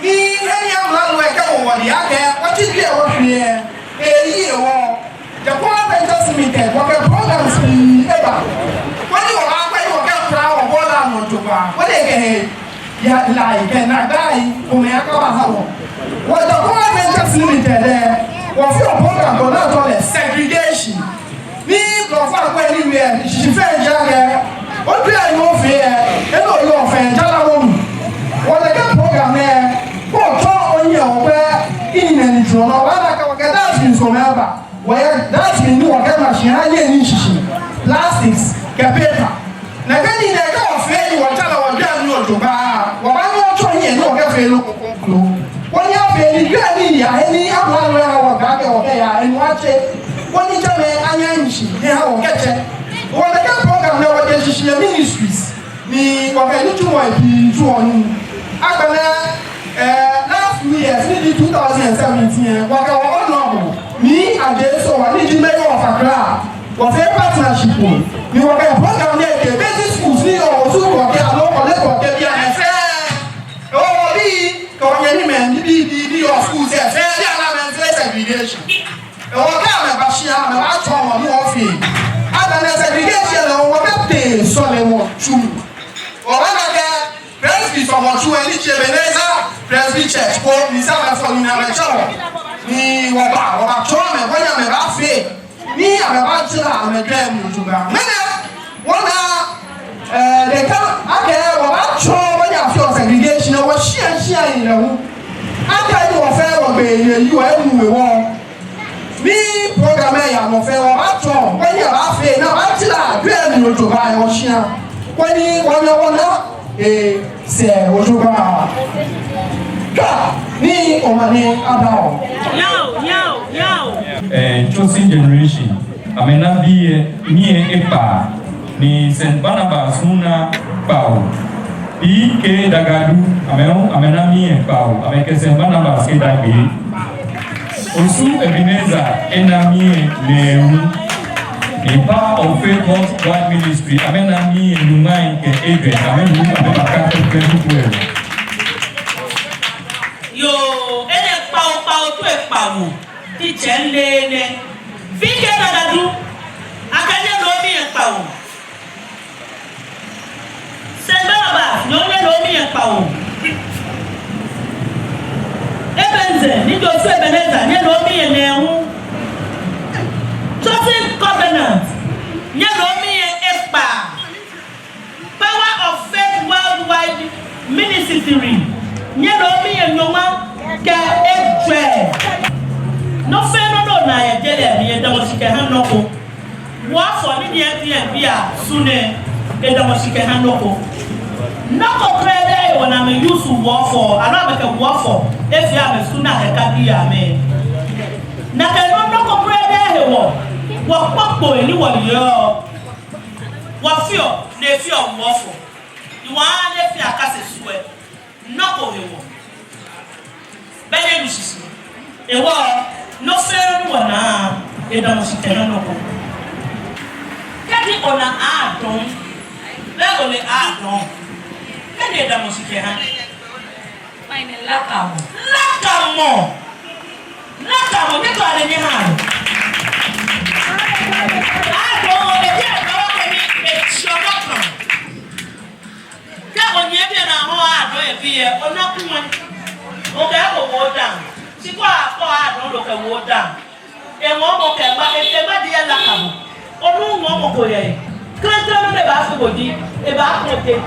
S7: ni heni amla no e ka wo wodi aka what is there what here e wo the Adventist Limited what the programs eba woni wo ba kwa wo ka fra wo bola no to ba wo de ke ya like na dai o me aka ba ha wo what the Adventist Limited what your program go not all segregation ni profa kwa anywhere she fe jare o bi ai mo fe e no yo fe jara wo what the program ko to onye o pe in and so no wa ka ka dance in so meba where dance in no ka machine aye ni shishi plastics ka paper na gani na ka o fe ni wa jara wa da ni o to ba wa ba ni o to yin no ka fe lo kokolo wọ́n yá fẹ́ ní gbé ní ìyá ẹni àbúrò àwọn ọ̀gá kẹ́ ọ̀kẹ́ ya ẹni wá ṣe wọ́n ní jẹ́ mẹ́ anya ìṣì ní àwọn kẹ́kẹ́ wọ́n lè kẹ́ program náà wọ́n jẹ́ ṣiṣẹ́ ministries ní ọ̀kẹ́ ní túmọ̀ ìbí tú ọ̀nù agbẹ̀lẹ̀ last year ní di 2017 wọ́n kẹ́ wọ́n ọ̀nà ọ̀bọ̀ ní àjẹsọ wà ní ìdílé of Accra wọ́n fẹ́ partnership ní wọ́n kẹ́ program náà èké basic schools ní ọ̀tún kọ̀ọ̀kẹ́ àlọ́kọ̀ọ́lẹ́kọ̀ọ́kẹ́ bí kọ̀ọ̀yẹ́ ní mẹ́rin ní your school ṣe fẹ́ ní alámẹ́ntẹ́ segregation ẹ̀wọ̀n ká àmẹ́ bá ṣe àmẹ́ bá tọ́ wọn ní ọ́fìn àgbẹ̀nẹ̀ segregation lọ wọ́n bẹ́ pè sọ́lẹ̀ wọn tú ọ̀rọ̀ náà kẹ́ presby sọ̀mọ̀ tú ẹni ṣe beneza presby church kó ní sábà fọ ní àmẹ́ṣẹ́ wọn ní wọ́n bá tọ́ àmẹ́ wọ́n ní àmẹ́ bá fẹ́ ní àmẹ́ bá tíra àmẹ́ gbẹ́ ẹ̀mú ìjọba mẹ́nẹ̀ wọ́n náà ẹ̀ẹ́dẹ̀ká àkẹ́ wọ́n bá tọ́ wọ́n yà fi ọ̀ segregation wọ́n ṣíà ìrẹ̀wọ̀n aka yi wɔ fɛ wɔ bɛyɛ yi wɔ emu wɔ wɔn ní program yɛ àmɔ fɛ wɔ atɔ wɔn yɛ wɔ afɛ na wɔn ati la bɛyɛ ni o tó ba yɛ wɔ hyia wɔn ni wɔn yɛ wɔn na sɛ o tó ba ka ní ɔmani ada wɔ.
S8: Chosen generation amena bi yɛ nie epa ni St. Barnabas Muna Pao. Ike dagadu amena mie pao amekese bana baske dagbe osu Ebenezer enamie lewu the power of faith God ministry amena mie lumai ke ebe amenu ameka ke kuwe
S5: yo ene pao to e pao ti chenlele fike dagadu akanye lo mi e pao Sembaba, no le lo mi pa o. Ebenze, ni Joshua Ebenezer, ni lo mi ne hu. Chosen covenant, ni lo mi epa. Power of faith worldwide ministry, ni lo mi nyoma ke etwe. No fe no na ye jele mi da mo sike han no ko. Wa fo ni bi a sune e da mo sike han no ko. Nako krede wana me yusu wofo ana me ke wofo efi ame suna ke kadi ame na ke no nako krede he wo popo eni wo yo wo fio na fio wofo iwa na fi akase suwe nako he wo bele musisi e wo no fero ni wana e da mo sitena noko kadi ona adon le ole adon kene da musike ha maine lakamo ne to ale ni ha do e je ka wa ni e shono ka onye bi na ho ado e bi e onoku won o ga wo down ti ko ado lo ke wo down e won mo ke ba e ba di lakamo onu mo mo ko ye kran no le ba fi bodi e ba ko te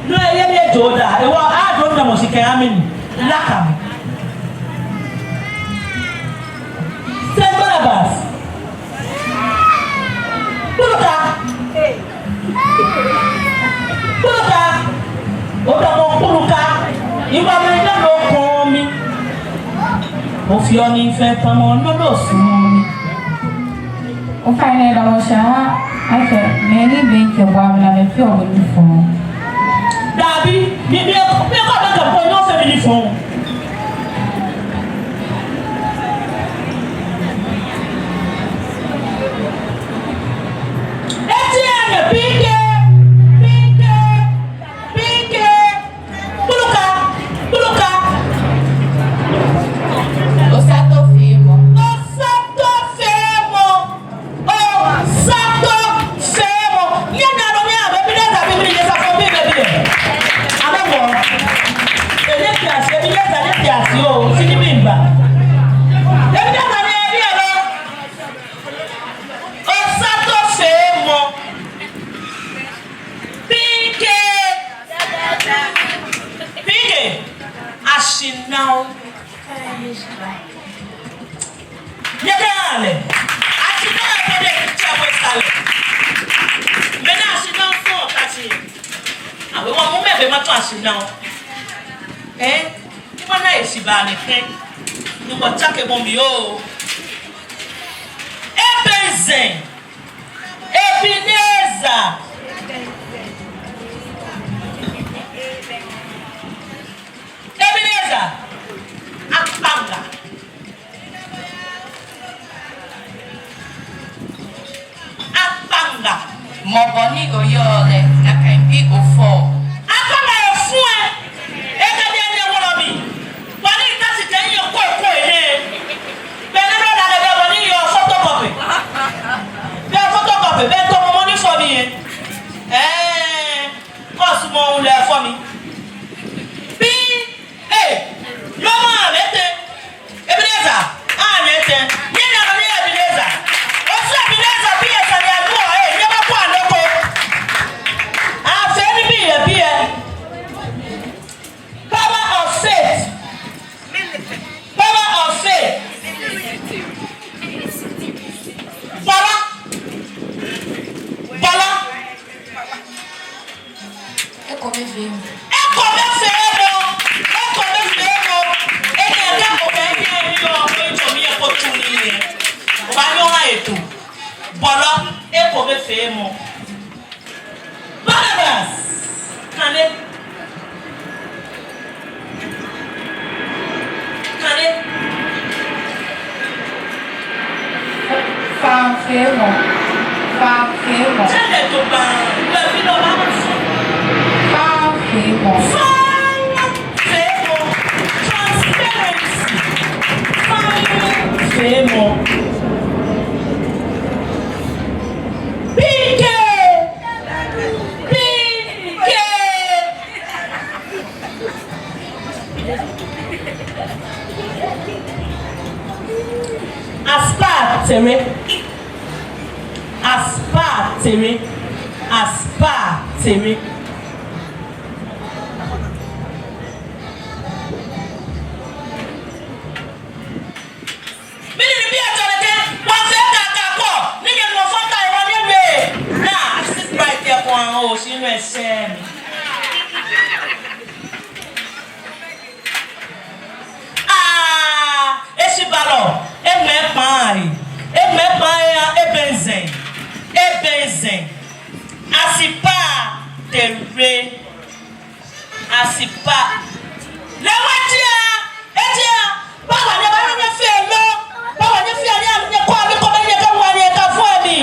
S5: no yele joda e wa ado na musike amen lakam St. Barnabas Puluka oda mo puluka iwa me da lo kon mi o fi oni fe pamo no lo sun
S9: o fa ne da mo sha ake me ni be ke wa na me fi o ni fun
S5: Dabi, mi ko ba ka po no fe ni fun. Eti ane pike sí o sí ní bí ìgbà. Ebi dàgbà ní ẹbí ẹ lọ. Ọ̀sá tó fẹ́ mọ. Pínkè àṣìnáwó. Yẹ kẹ́ àlẹ́. Àṣìnáwó ẹ̀fọ́dẹ̀ tí a bọ̀ ìsàlẹ̀. Mẹ́ni àṣìnáwó fún ọ̀tá sí. Àwọn ọmọ mẹ́fẹ̀ẹ́ máa tún àṣìnáwó. Nígbà náà èsì bá a nìkẹ́. Ní wọ́n jákè mọ́ mi yóò. Ebenezer. Ebenezer. Ebenezer. Akpanga. Akpanga.
S3: Mọ̀bọ̀ní oyè ọ̀rẹ́ àkàìbí òfò.
S5: Akpanga yẹ fún ẹ. Ẹ̀ka bí ẹni ẹ̀wọ̀n lọ mi. Wọ́n ní káṣí tẹ̀ ń yẹ kó ẹ̀kọ́ ìlé. Bẹ́ẹ̀ni ló dàgbẹ́ bẹ́ẹ̀ wọ́n ní yọ photocopy. Bẹ́ẹ̀ photocopy bẹ́ẹ̀ tó mọ́ ní fọ́ mi yẹn. Kọ́ọ̀sì mọ ohun lẹ̀ fọ́ mi. Bí lọ́mọ àmẹ́tẹ̀ Ebenezer àmẹ́tẹ̀ yẹn ní àná ní Ebenezer. Ó sún Ebenezer bí ẹ̀sán ní àdúrà ní ọba kó àlọ́kọ́. Àfẹ́ níbí yẹ bí ẹ. Power of faith. Power of faith. Bọ́lá. Bọ́lá.
S3: Ẹ̀kọ́ mi fi mu.
S5: Ẹ̀kọ́ mi fẹ́ mọ́. Ẹ̀kọ́ mi fẹ́ mọ́. Ẹni ẹ̀ka ọ̀fẹ́ ní ẹni yọ ọ̀pẹ ìjọ mi ẹ̀kọ́ tún ní ilẹ̀. Ọba ní ọ̀hán ètò. Bọ́lá. Ẹ̀kọ́ mi fẹ́ mọ́. Barnabas. Kàní. Kàní.
S9: Favor.
S5: Tẹ́lẹ̀ tó bá lẹ́bí lọ bá wà fún.
S9: Favor.
S5: Transparency. Favor. PK. Aspartame. Bini bi atoreke wa se kaka ko ni ye mo fota e wa ni be na sit right there ko an o sinu ese mi. Esi balo e me pa ya Ebenezer. Asipa lewatia etia baba ne ba ne fi elo baba ne fi ani ne ko abi ko be ne ka wa ne ka fo mi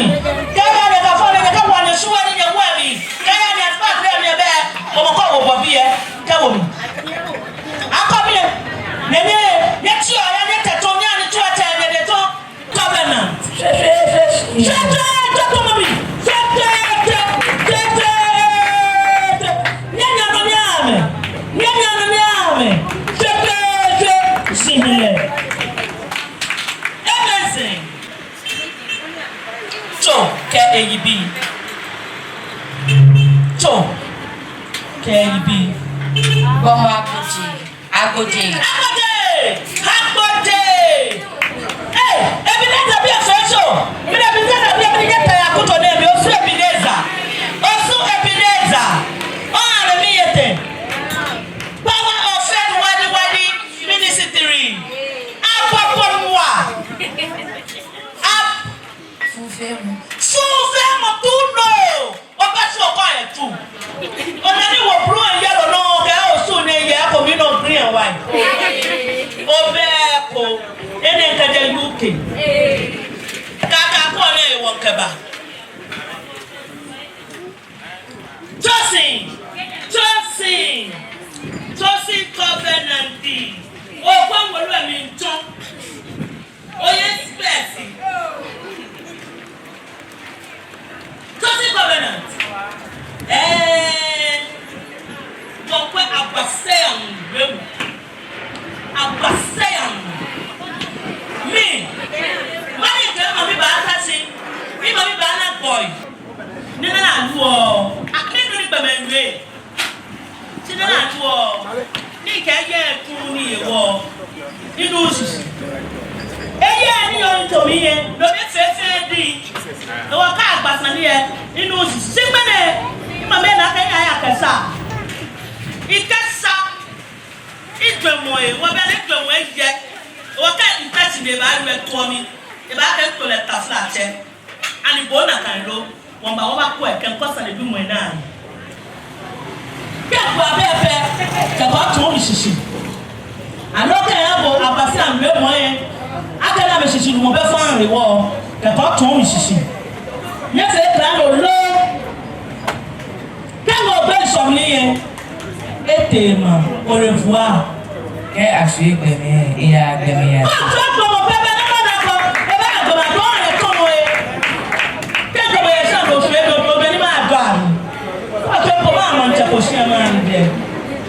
S5: kaya ne ka fo ne ka wa ne suwa ne wa mi kaya ne aspa le ne be o mo ko wo bo bi e ka wo mi akobi ne ti o ya ne teto ni ani tu ata ne de to covenant KEB
S3: Bọ́mọ Agodi.
S5: Ebenezer bí ẹ̀fọ́ ẹ̀ṣọ́ Ebenezer bí ẹ̀fọ́ tẹ̀yà kútó ní ẹ̀mí oṣù Ebenezer ọ̀hún mi yẹ tẹ̀ power of faith wadi ministry apapọ̀ nwa fúnfẹ́ mu tún nù ọba tí ọkọ ẹ̀ tù ọ̀nà ni wò búrú ẹ̀ yẹ lọ́nà ọ̀kẹ́ oṣù ní ẹ̀yẹ kò mí náà green and white ọbẹ̀ kò ẹni ẹ̀ka jẹ́ UK kàkà kọ́ ọ̀nà ẹ̀wọ̀n kẹba. Ni kaya tu ni wo. Inu sisi. Eya ni on to mi ye. Lo be fefe di. Lo wa ka agbasa ni ye. Inu sisi. Sigbene. Ima me na kaya ya kesa. Ikesa. Idwemo e. Wo be le dwemo e je. Wo ka intasi de ba ru e to mi. E ba ka to le tafla che. Ani bona kan lo. Wo ba ko e kan kosa le bi mo na. Ke gba befe. Ke ba to mi sisi. Anoke abo abasa mbe mo e. Akana me sisi mo be fan rewo. Ke ba to mi sisi. Ye se plan lo. Kango be so ni e. Etema au revoir.
S6: Ke afi gbemi iya gbemi ya.
S5: So ko mo be be na ko. E ba go na do re ko mo e. Ke ko be sa do fe do be ni ma do ami. O ke ko ma mo nche ko si ma ni de.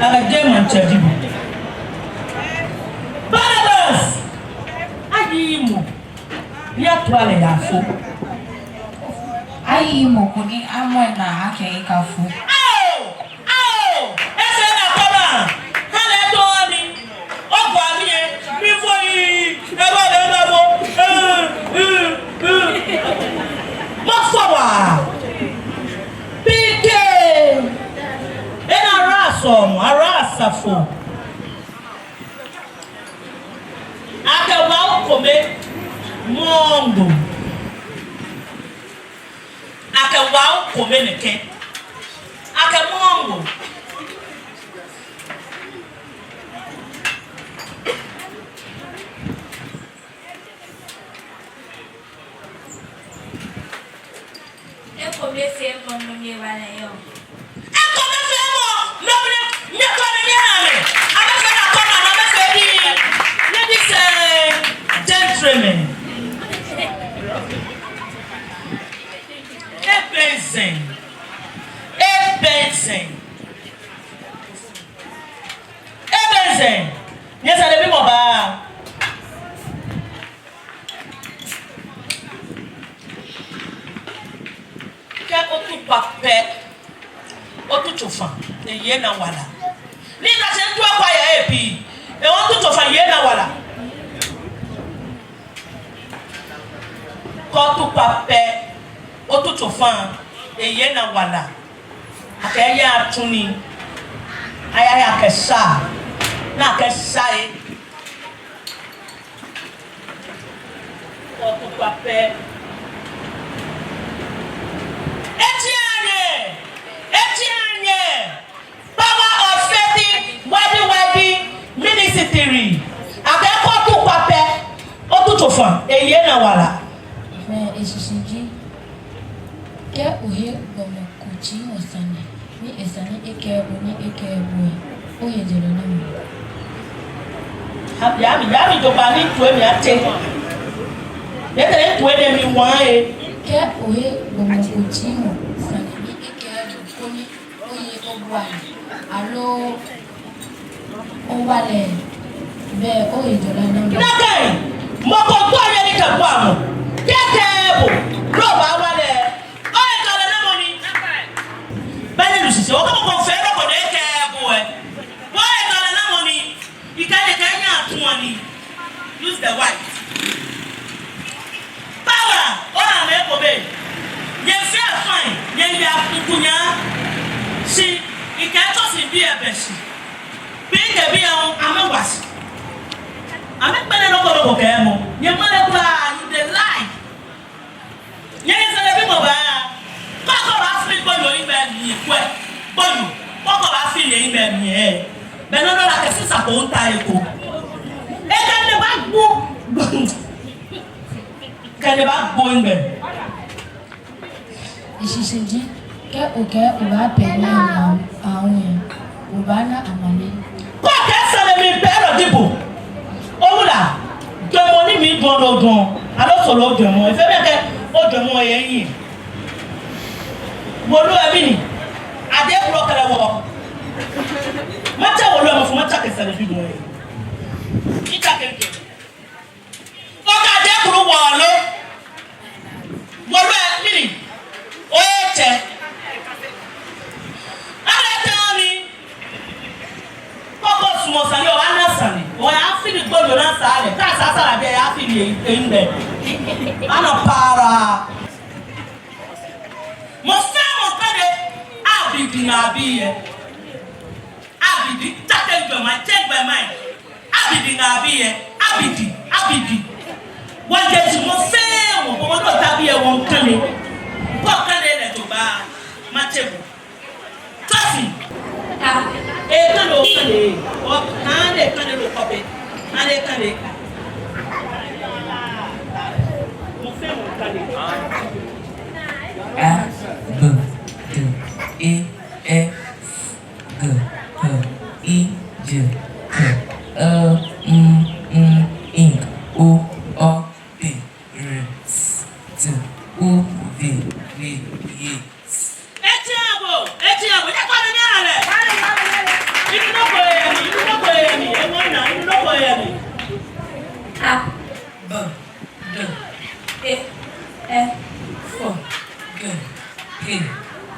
S5: Aga je mo nche di. Barnabas. Ayi mo. Ya to ale ya fo.
S9: Ayi mo ko ni amo na ake ka fu.
S5: Arasafo akawa kome mongo akawa kome neke akamongo
S2: Ekome se mono ni wala yo.
S5: Gentlemen, Ebenzen. Yes, I be mobile. Keko tu pape, otu tofa, ye na wala. Ni na se tu akwa ya epi, e otu tofa ye na wala. Kotu pape, otu tofa, ye na wala. Akaya atuni, ayaya kesa, na kesa e. Kotu pape. Etienne, power of faith, wadi ministry. Akẹ́kọ̀ọ́ tó papẹ́, ó tún tó fún èyí náà wà lá.
S10: Mais esisiji ke ohe gomo kuchi osane ni esane ekebu ni ekebu o yejere na mi.
S5: Yami tó bá ní tuwe mi ate. Yẹ́tẹ̀lẹ́ tuwe dẹ̀ mi wọ́n e.
S10: Ke ohe gomo kuchi osane ni ekebu koni oye ogwani alo o wale be o yejere na mi.
S5: Nakai, moko tó ayé ní kẹ̀kọ́ àmọ́. Kẹ́kẹ́ẹ̀bù ló bá wálẹ̀ ọ́ ẹ̀ka ọ̀lẹ́ náà mọ́ ni. Bẹ́ẹ̀ni lùsìsì ọkọ̀ kò fẹ́ lọ́kọ̀ ní kẹ́ẹ̀bù ẹ̀. Wọ́n ẹ̀ka ọ̀lẹ́ náà mọ́ ni. Ìkẹ́lẹ̀kẹ́ yẹn àtún wọn ni. Use the white. Power ọ̀nà àmọ́ ẹ̀kọ́ bẹ́ẹ̀. Yẹn fẹ́ fine yẹn yà nkùnyà sí ìkẹ́tọ̀ sí bí ẹ̀bẹ̀ sí. Bí kẹ̀bí ẹ̀ amẹ́wà sí. Amẹ́pẹ́lẹ́ lọ́kọ̀ọ́lọ́kọ̀ kẹ́ ẹ̀ mọ́. Yẹn mọ́lẹ́ kúrò the life. Yẹn sọ ẹbí mọ̀ bá kọ́kọ́ bá fi gbọ́dọ̀ yín bẹ́ẹ̀ ní ìkú ẹ̀ gbọ́dọ̀ kọ́kọ́ bá fi lè yín bẹ́ẹ̀ ní ẹ̀ bẹ́ẹ̀ náà lọ́la kẹsí sàkó ń ta èkó. Ẹ kẹ́ni bá gbó kẹ́ni bá gbó ń bẹ̀.
S10: Esisiji ke oke oba pẹ̀lú àwọn yẹn oba na amale.
S5: Kọ́ kẹsàn-án mi bẹ́ẹ̀rọ̀ dìbò owúlà jọmọ ní mi dùn ọdún alọ́sọ̀rọ̀ ọjọ́mọ ìfẹ́ bẹ́ẹ̀ ọjọ́mọ yẹn yìí wọlé ẹbí ni adé kúrò kẹlẹ wọ mọ́tà wọlé ọmọ fún mọ́tà kẹsàn án bíbọ̀ yẹn ìjà kẹ̀kẹ́ ọkọ̀ adé kúrò wọlé ẹbí ni ó yẹ tẹ alẹ́ tẹ́ ọ ni small sani o ana sani o ya fili gbọdọ na sani ká sasara bẹ ya fili eyin bẹ ana para mo fẹ́ mo fẹ́ de abidi na abi yẹ abidi take your mind take my mind abidi na abi yẹ abidi wọ́n jẹ́ tí mo fẹ́ wọn kò wọ́n náà tàbí ẹ̀ wọ́n kẹ́lẹ̀ kọ́ kẹ́lẹ̀ ẹ̀ tó bá má tẹ̀ bọ̀ tọ́sí ètò ló kẹ́lẹ̀ ọ̀ kàn lè kẹ́lẹ̀ ló kọ́ bẹ́ kàn lè kẹ́lẹ̀ mo fẹ́ wọn kẹ́lẹ̀.
S6: A B D E F G H I J K L M N O O P R S T U V W X.
S5: Eti abo, ẹ kọ́ ni ní àlẹ́. Inú ló kọ ẹ̀yẹ mi, ẹ̀wọ̀n náà inú ló kọ ẹ̀yẹ mi.
S3: A B D E F G H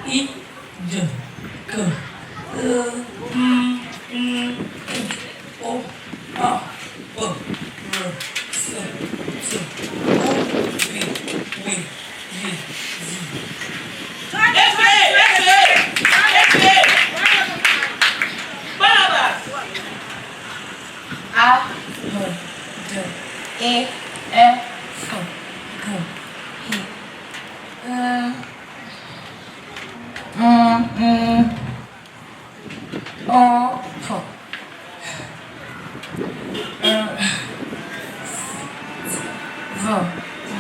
S3: I J K L M N O O P R S T U V W X. Efe. Barnabas. A B D E F G H O P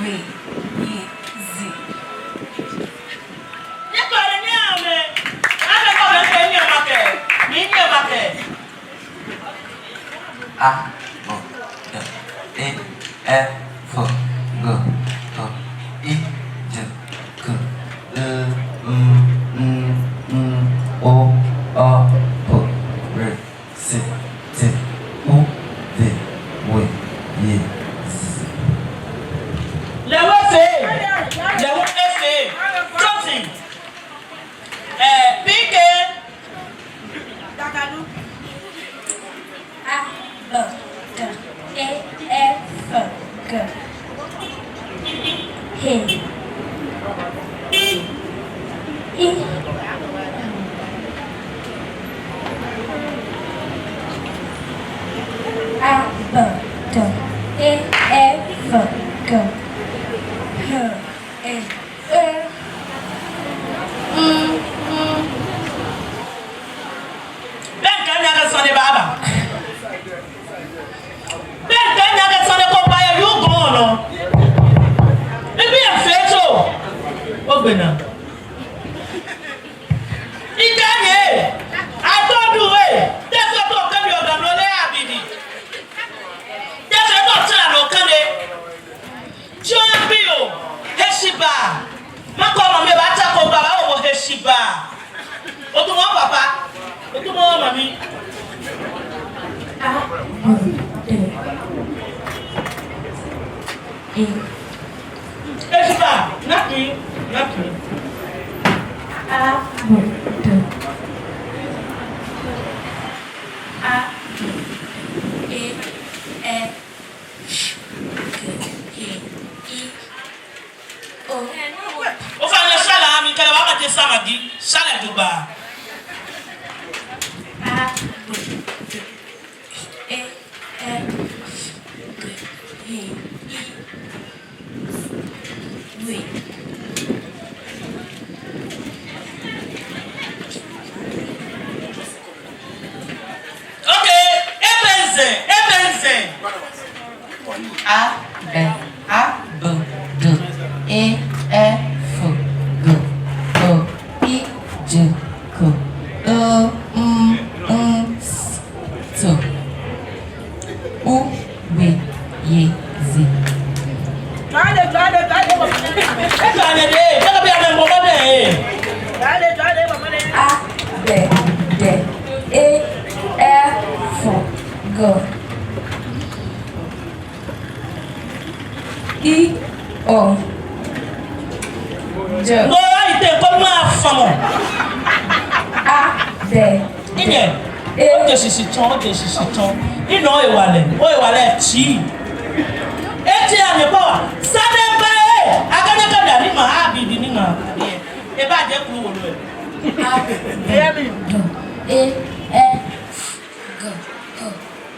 S3: V W Z.
S5: Nítorí ní àmì, akẹ́kọ̀ọ́ rẹ̀ ṣe ní ọmọkẹ́, ní ọmọkẹ́.
S4: A B D E F G H I J K L M N O O P R S T U V W X.
S5: Lẹ́wọ́ ẹ̀fẹ̀, something. PK.
S3: A B D E F G H I A B D E F G H I
S5: Bẹ́ẹ̀ kan ní akẹ́sọ̀ ní bàbá. Bẹ́ẹ̀ kan ní akẹ́sọ̀ ní kọ́pa ẹ̀ yóò gbọ́n ọ̀nà. Ibi ẹ̀fẹ́ tó ó gbẹ̀nà. Ìkànnì àtọ́dúwẹ̀ tẹ́sẹ̀ tó kẹ́mi ọ̀gá ló lé àbìdì. Tẹ́sẹ̀ tó tí a lọ kẹ́mi. Tí ó ń bí o, Heshiba. Mọ́kọ́ ọmọ mi bá tẹ́kọ̀ọ́ bàbá òwò Heshiba. O tún wọ́n bàbá. O tún wọ́n màmí.
S3: A B D E
S5: Heshiba, nàkì.
S3: A B D A E F G I O.
S5: O fana sala mi kala wa ma te samadi sala duba.
S3: A B D E F G I W.
S5: Okay, ebenze.
S6: A B D E F G H I J K L M N T U V W Z. A B D E F G I O J.
S5: No, I te ko ma famo.
S6: A B D
S5: O de sisi ton. Ino o wale chi. Eti anye power. Sade ba agane kada ni ma abidi ni ma. E ba je kuru wo lo e.
S10: A B E F G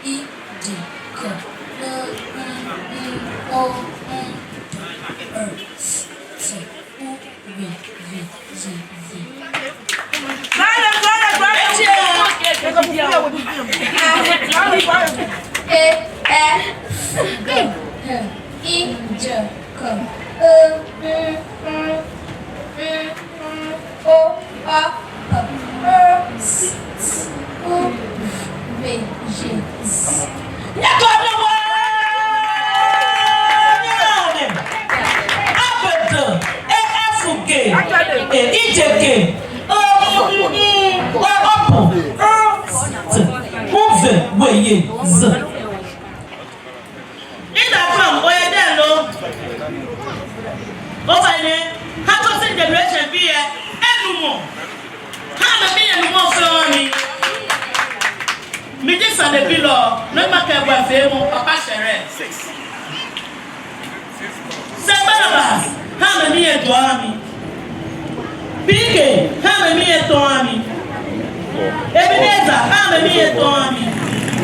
S10: I D K L I O N S U V Z.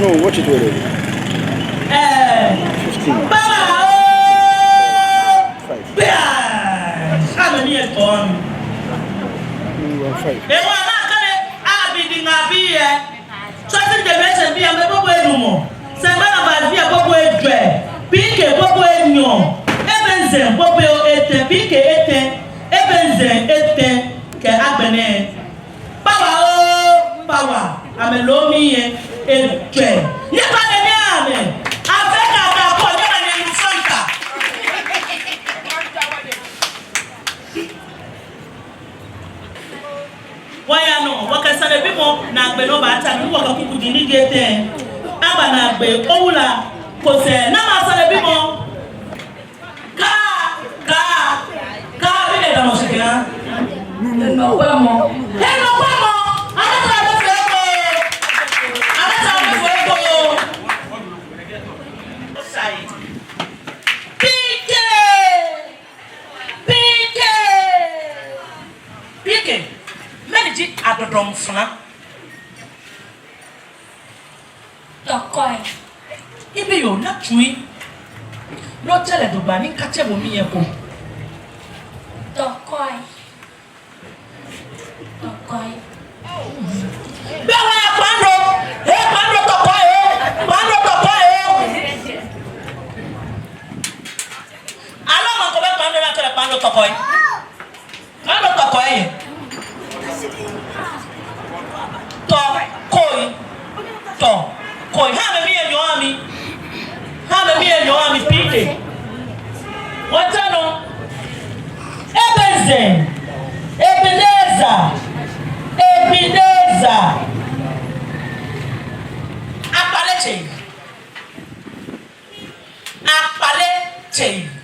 S11: No, watch it already. 15.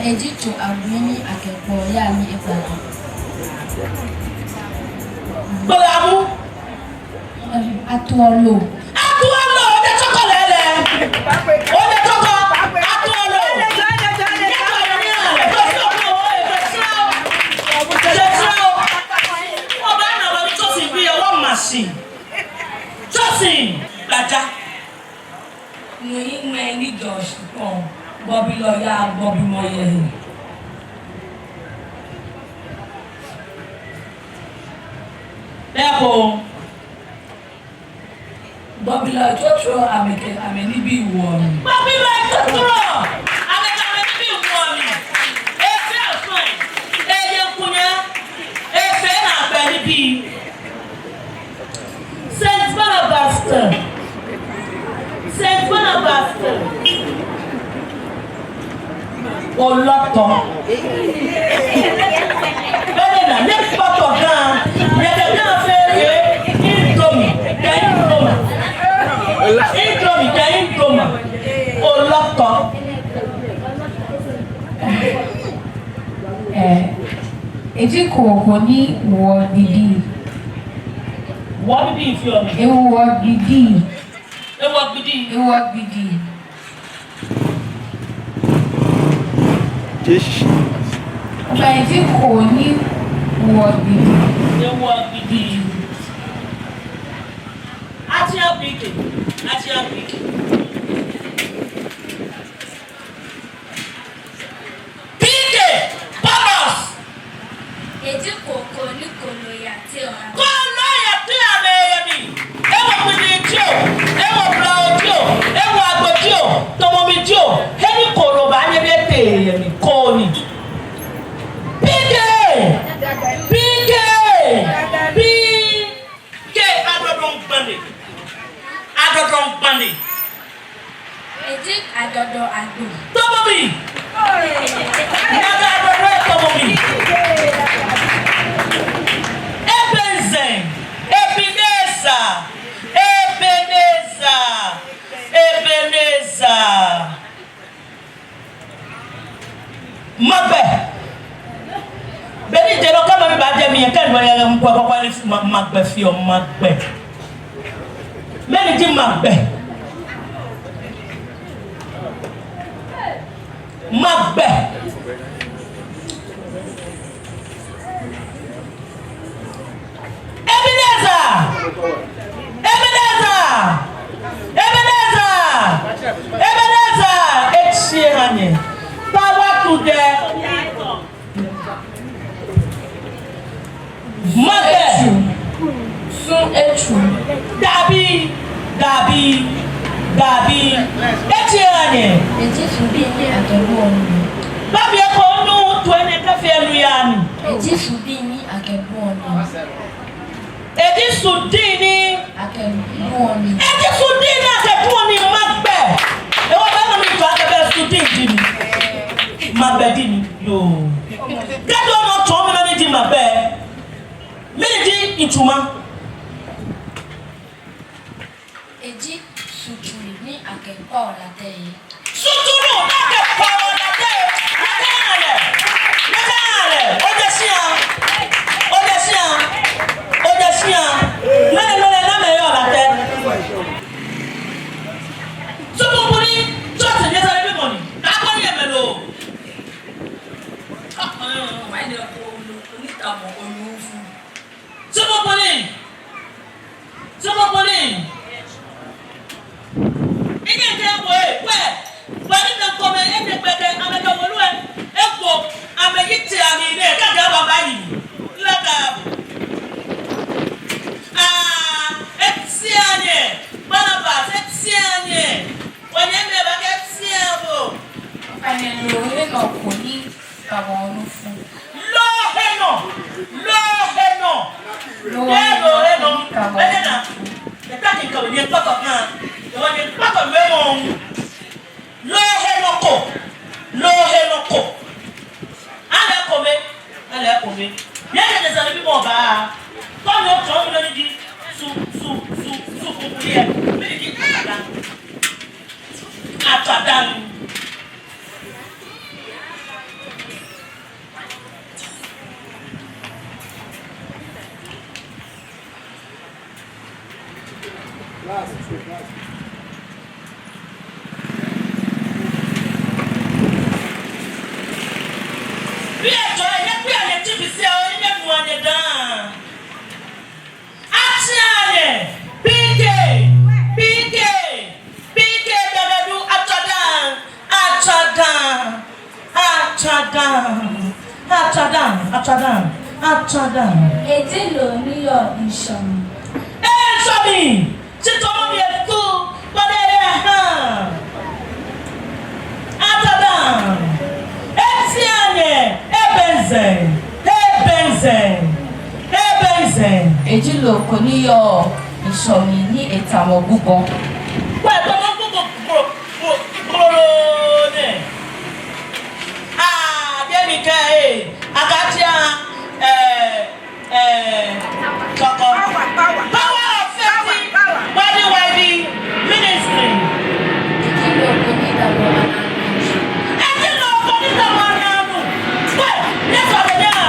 S10: Edito Agwini Akepo Yami Epala.
S5: Balamu.
S10: Atuolo.
S5: Atuolo, the chocolate. Oh, the chocolate. Atuolo. Johnson, Laja.
S3: No, you may need Josh. Bobby Lawyer, Bobby Moye.
S5: Therefore,
S3: Bobby Lawyer, Joshua, I'm a nibi one.
S5: Bobby Lawyer, Joshua, I'm a nibi one. If you're fine, you're Punya, if you're not very big. Saint Bonaventure. Saint Bonaventure. Oloto. Benina, next part of Ghana. Yede na fere indomi, Intoma. Oloto.
S9: Eji koko ni wo didi.
S5: What did you feel me?
S9: Ewo didi. Ọba eji kò ní wo didi.
S5: Atia pike. Pike, Bonos.
S10: Eji koko ni koloya ti o. Adodo agbo.
S5: Tomomi. Ebenezer. Magbe. Beni jero kama mi ba je mi kan do ya mko akwa ni magbe fi o magbe. Meni ji magbe. Magbe. Ebenezer, Echiehanye, power to the mother.
S3: Soon Echu.
S5: Dabi, Echiehanye.
S10: Eji fubi ni akebu onu.
S5: Babi eko onu tuene kafe eluyani.
S10: Eji fubi ni akebu onu.
S5: Eji sudini
S10: Akebu onu.
S5: Magbe. Ewa bana mi to akebe sudini. Magbe dini yo. Gado no to me na di magbe. Me di ituma.
S10: Eji suturu ni akebu olate.
S5: Suturu akebu olate. Nakale. Odesia. Mene na me yo olate. Somebody.
S10: Ejilo niyo ìṣọ̀mí.
S5: Ìṣọ̀mí tí tọ́mọ mi ẹ̀ tó gbọ́dọ̀ ẹ̀ hàn. Atadan eti anye ebenzen.
S3: Ejilo kò ní yọ ìṣọ̀mí ní ìtàwọn gbogbo.
S5: Wẹ́ẹ̀ tó wọ́n gbogbo ní. Adémikẹ́ Akatia Kọ̀kọ̀. Power of safety YDYD ministry.
S10: Ejilo kò ní ìdàgbọ́ àná.
S5: Ejilo kò ní ìdàgbọ́ àná. Wẹ́ẹ̀ ní sọ̀rọ̀ ní àná.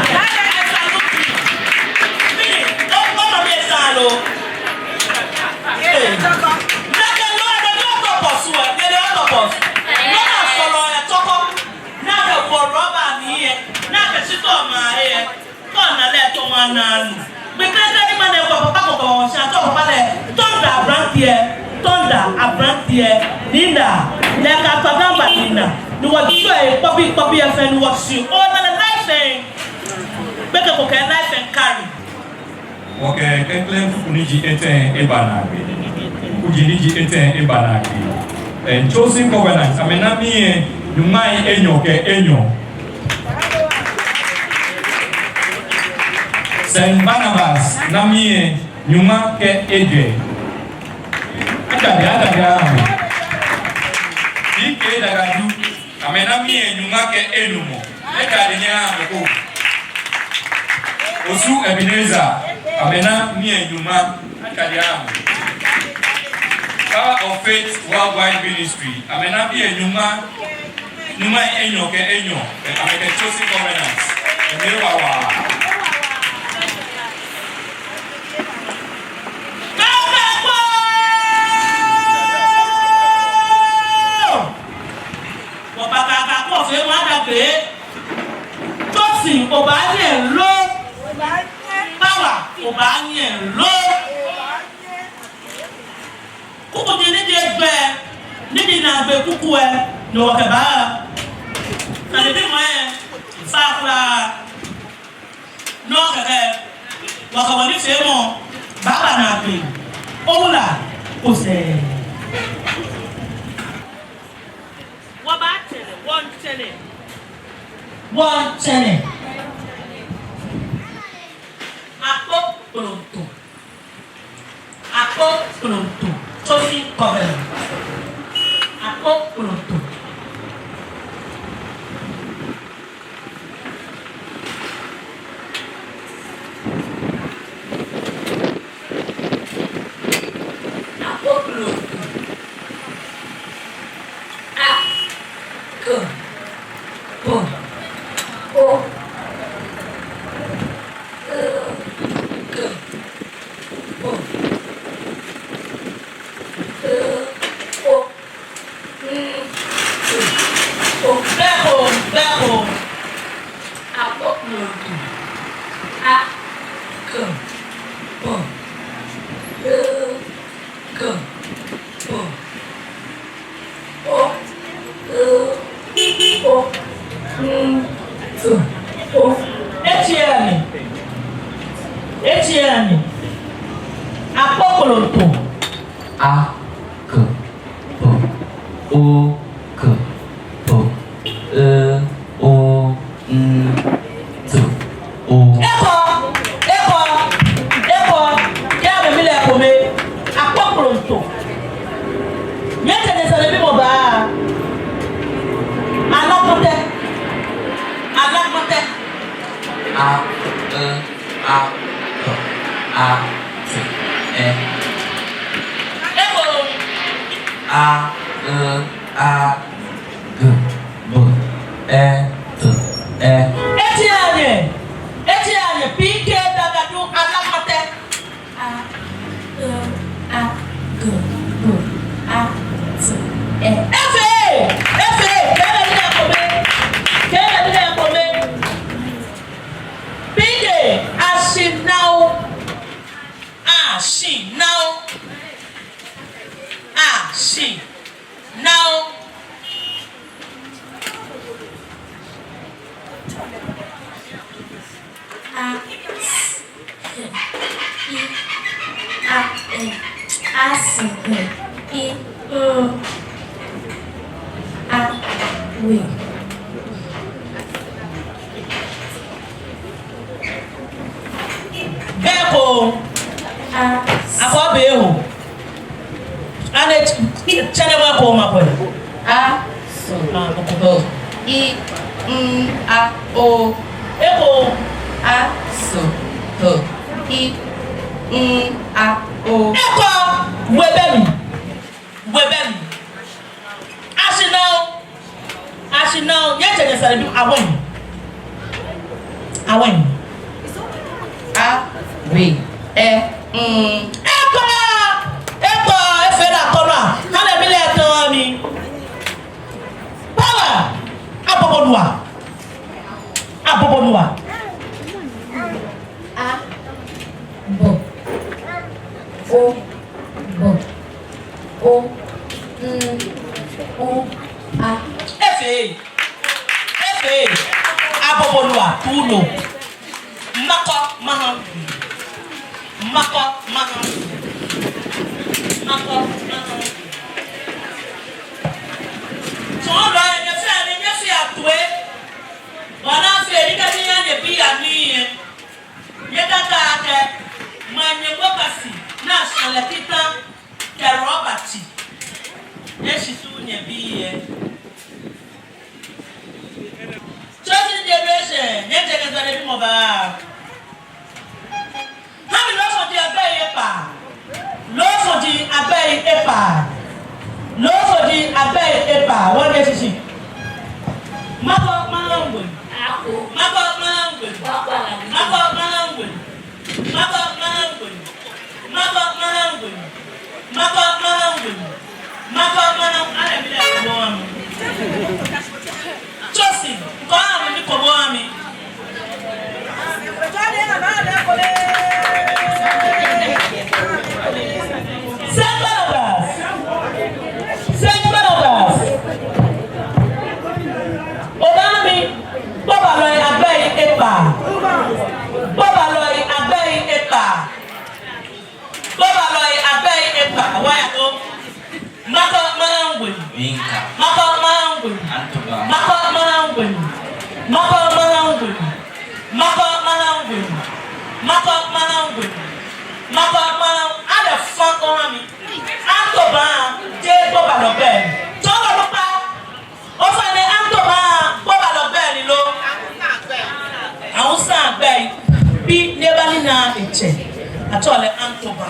S8: Okay, kekle kuniji eten ebanage. Kujiniji eten ebanage. And chosen covenant. Amenamie numai enyo ke enyo. Saint Barnabas namie nyuma ke eje. Ada. Ike dagadu. Amenamie nyuma ke enumo. Eka dinya ko. Osu Ebenezer. Amena mie nyuma akadiamu. Power of Faith Worldwide Ministry. Amena mie nyuma enyo ke enyo. Ameke chosen covenant. Emewawa.
S5: Wapakaka kwa fe wada pe. Chosen obanye lo. Power obanye lo. Kuku jini jegbe. Nidi na gbe kuku e. No wakeba. Kalibi mwe. Safla. No keke. Wakawani femo. Baba na gbe. Oula. Kose. One channel. Ako pronto. Chosen covenant. Ako pronto. Ako pronto. Etienne. Apokoloto.
S4: A K P O K P O N T O.
S5: Eko. Ya be mi le ko me. Apokoloto. Yete ne sare bi mo ba. Alakote.
S4: A A T E.
S5: Eko.
S4: A G B E T E.
S5: Etienne. PK Dagadu Alakote.
S10: A G
S5: she now. Ah, she now. Beko Akobeho and it channel ko mapo
S3: So I O
S5: Eko
S3: So I O
S5: Eko Webemi Ashinao yet I said I win Eko efera kola hale bile to mi power abobonua
S10: Bo O O A
S5: Efe abobonua tuno mako mahan so lo en fi atwe wana fi eri ka ni ane bi ani ye kaka ke manye bokasi na sale titan ke robati ye shitu nye bi ye choti de bese nye je ke zale bi mo ba Hami lọ́fọ̀ di abẹ́ ipa. Wọ́n dé ṣíṣí. Mákọ̀ máa ń wè. Alẹ́bílẹ̀ kò bọ́ mi. Chọ́sì, kọ́ àmì ní kò bọ́ mi. Saint Barnabas. Obami, Baba Loy Abey Epa. Why go? Mako Manangwe. I the fuck on me. Antoba, J. Boba Loben. Toba Lopa. Ofane Antoba, Boba Loben, lo. I will stand by. Be never na eche. At all, Antoba.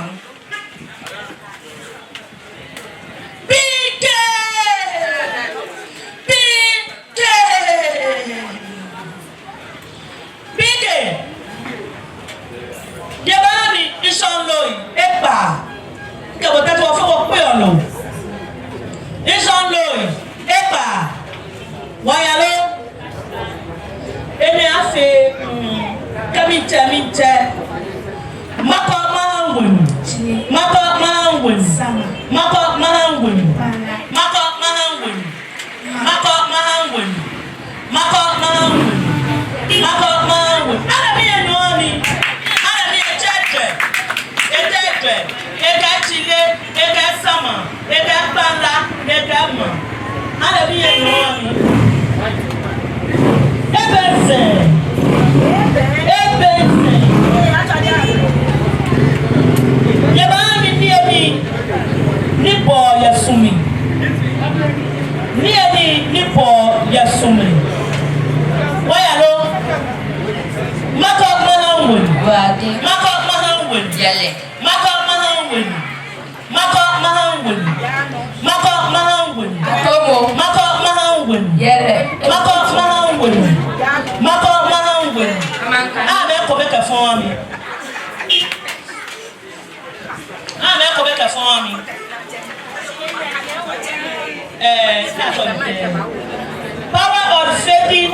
S5: Power of Faith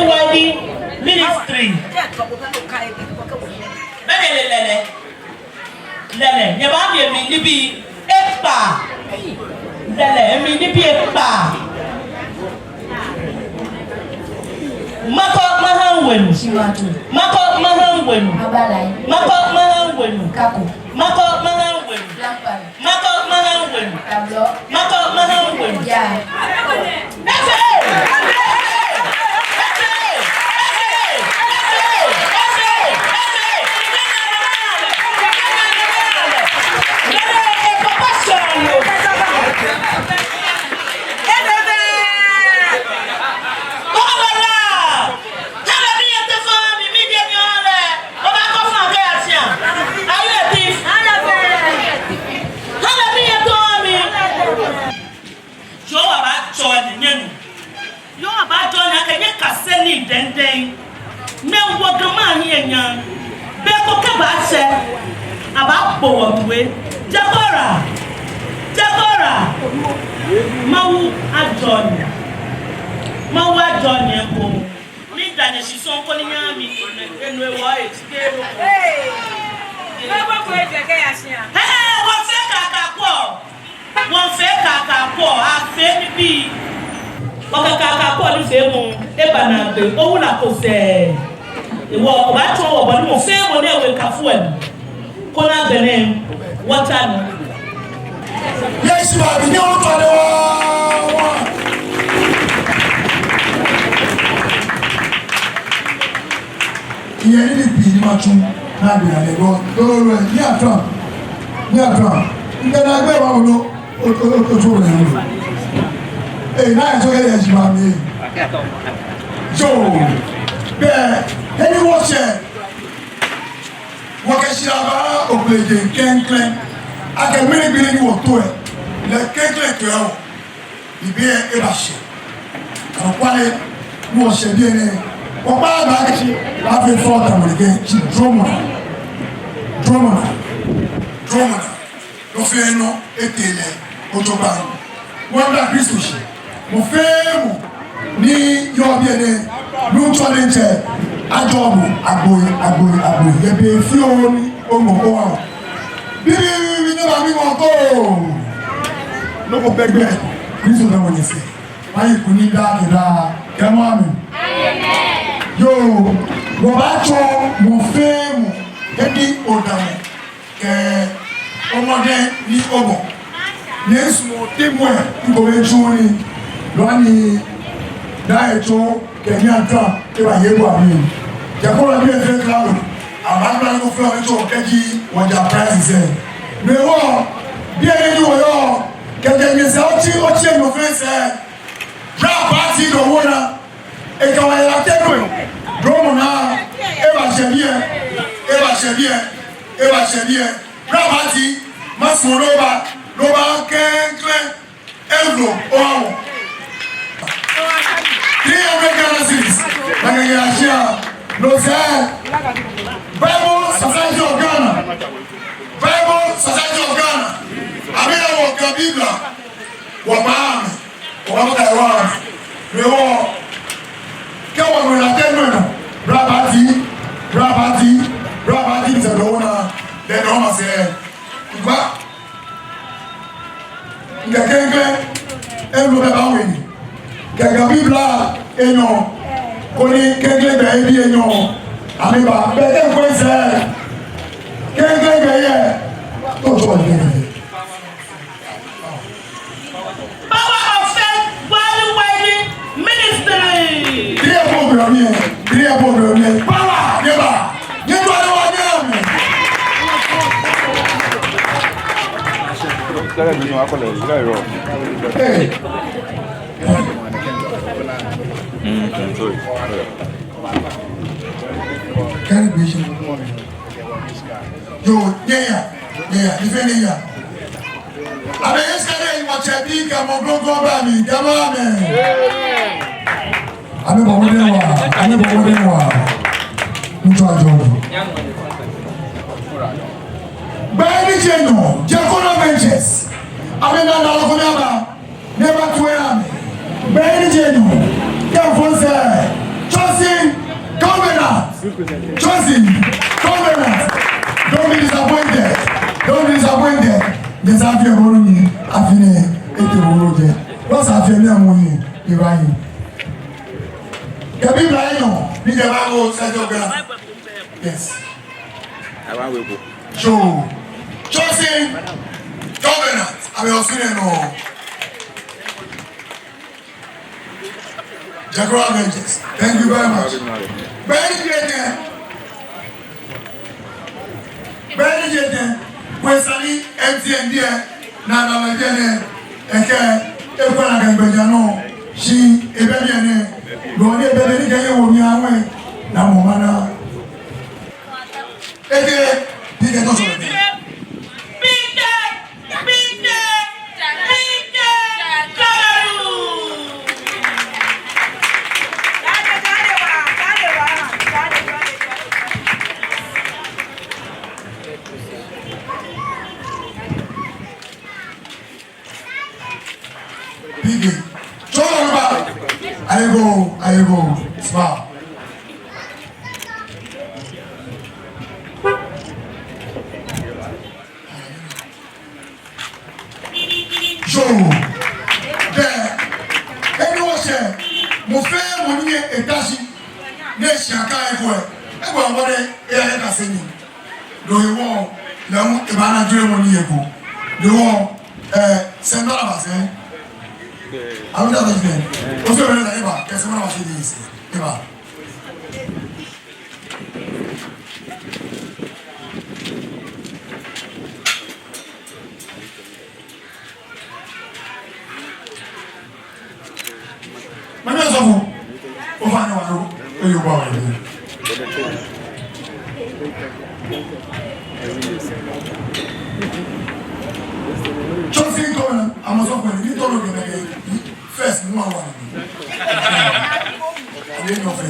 S5: Wedding Ministry. lele nyaba mi mi ni bi epa lele mi ni bi epa mako mahanwenu mako mahanwenu mako mahanwenu mako mahanwenu mako mahanwenu mako mahanwenu dendeng me wogama ni enyan be ko ka ba se aba po wonwe jabora mawu adoni ko ni dane si son ko ni nyami enu e wa e tikero ko e ke ya sia won fe kaka ko a fe ni bi okaka ko ni fe mu e bana be o wula ko se iwo ba to wo bo ni mo fe mo na we kafu en ko na bene water no
S1: yes ba bi ni o to le wa iye ni bi ni ma tun na bi ale go loro ni atan ngana gbe wa lo o to le ni eh na so ele ji ba mi jo be any watch wakashiraba obleje kenkle aka mini bili ni woto e le kenkle to e ibe e ba se kan kwale mo se bi ene o ba ba ki la fe fo ta mo ke ti drama lo fe no etele o to ba wanda Kristo shi mo fe mo ni yo bi ene lu to le nje ajobu agbo yebe fi oni omo o wa bibi ni ba mi mo ko no ko begbe Kristo na woni se ayi kuni da kemo amen yo wo ba cho mo fe mo edi odamu ke omode ni omo yesu mo temo ko be juni lo ni da eto kenya ata e ba yebo ami jakola bi e fe claro amana ko flo eto keji wonja price se me wo bi e ni wo yo keje mi se ochi no fe se bra party do wona e ka wa la tenu do na e ba se bien bra party maso lo ba kenkle euro o 300 Genesis, Nagayashia, Lozelle, Bible Society of Ghana, Amina Woka Bibla, Wabam, Wabam, Rewo, Kawa Mulatemuna, Brabati, the donor, then Roma said, What? The Kenke, and Rubawini. Kẹ̀kẹ́ bíbélà èèyàn kò ní kéńké bẹ̀ẹ́ bí èèyàn àmìbà bẹ̀ẹ́ kó ẹsẹ̀ kéńké bẹ̀ẹ́ tó tó ọ̀dẹ́ nìyẹn.
S5: Power of faith wẹ́lí ministry.
S1: Bí ẹ̀kọ́ obìnrin mi power níbà nínú àríwá ní àmì.
S11: Sorry.
S1: Carry patient. Yo, yeah. Defend ya. Abe yesterday you watch a big go ba mi. Come on, man. Abe bo wa. Nto ajo. Baby Jeno, Jacono Ventures. Abe na ko mi aba. Never to am. Baby Jeno. Trusting covenant. Don't be disappointed. Des affaires volontiers, affinées et de volontiers. Lorsque ça fait bien mouiller, il va y. The Bible I know, the Bible says yes. So, choosing covenant, I will see no. Jacob Avengers, thank you very much. Bẹ́ẹ̀ni jẹ́jẹ́, pẹ̀sàlí MTN díẹ̀ náà lọ́wọ́ jẹ́jẹ́ ẹ̀kẹ́ ẹ̀kọ́ àgbẹ̀gbẹ̀jà náà ṣí ẹbẹ́ bí ẹni lọ́wọ́ ní ẹbẹ́ bí kẹ́yẹ́ wò ní àwọn ẹ̀ náà mọ̀ máa náà. Ẹgbẹ́ bí kẹ́ tó sọ̀rọ̀ bí. Biggie. Show them back. I go. Smile. Show. There. Anyone say, mo fẹ́ mo ní ètàṣí ní èsì àká ẹ̀kọ́ ẹ̀. Ẹgbẹ́ ọmọdé ẹ̀yà ẹ̀ka sẹ́yìn. Lóye wọ́n lẹ́mú ìbáná dúró mo ní ẹ̀kọ́. Lọ́wọ́ sẹ́ńdọ́là bàṣẹ́. I'm not again. What's your name? Eva. Guess what I'm saying is Eva. Mami asofu. O fa ni wa lo. O yo ba wa ni. Choosing covenant, I'm also going to tell you first, no one. I didn't know for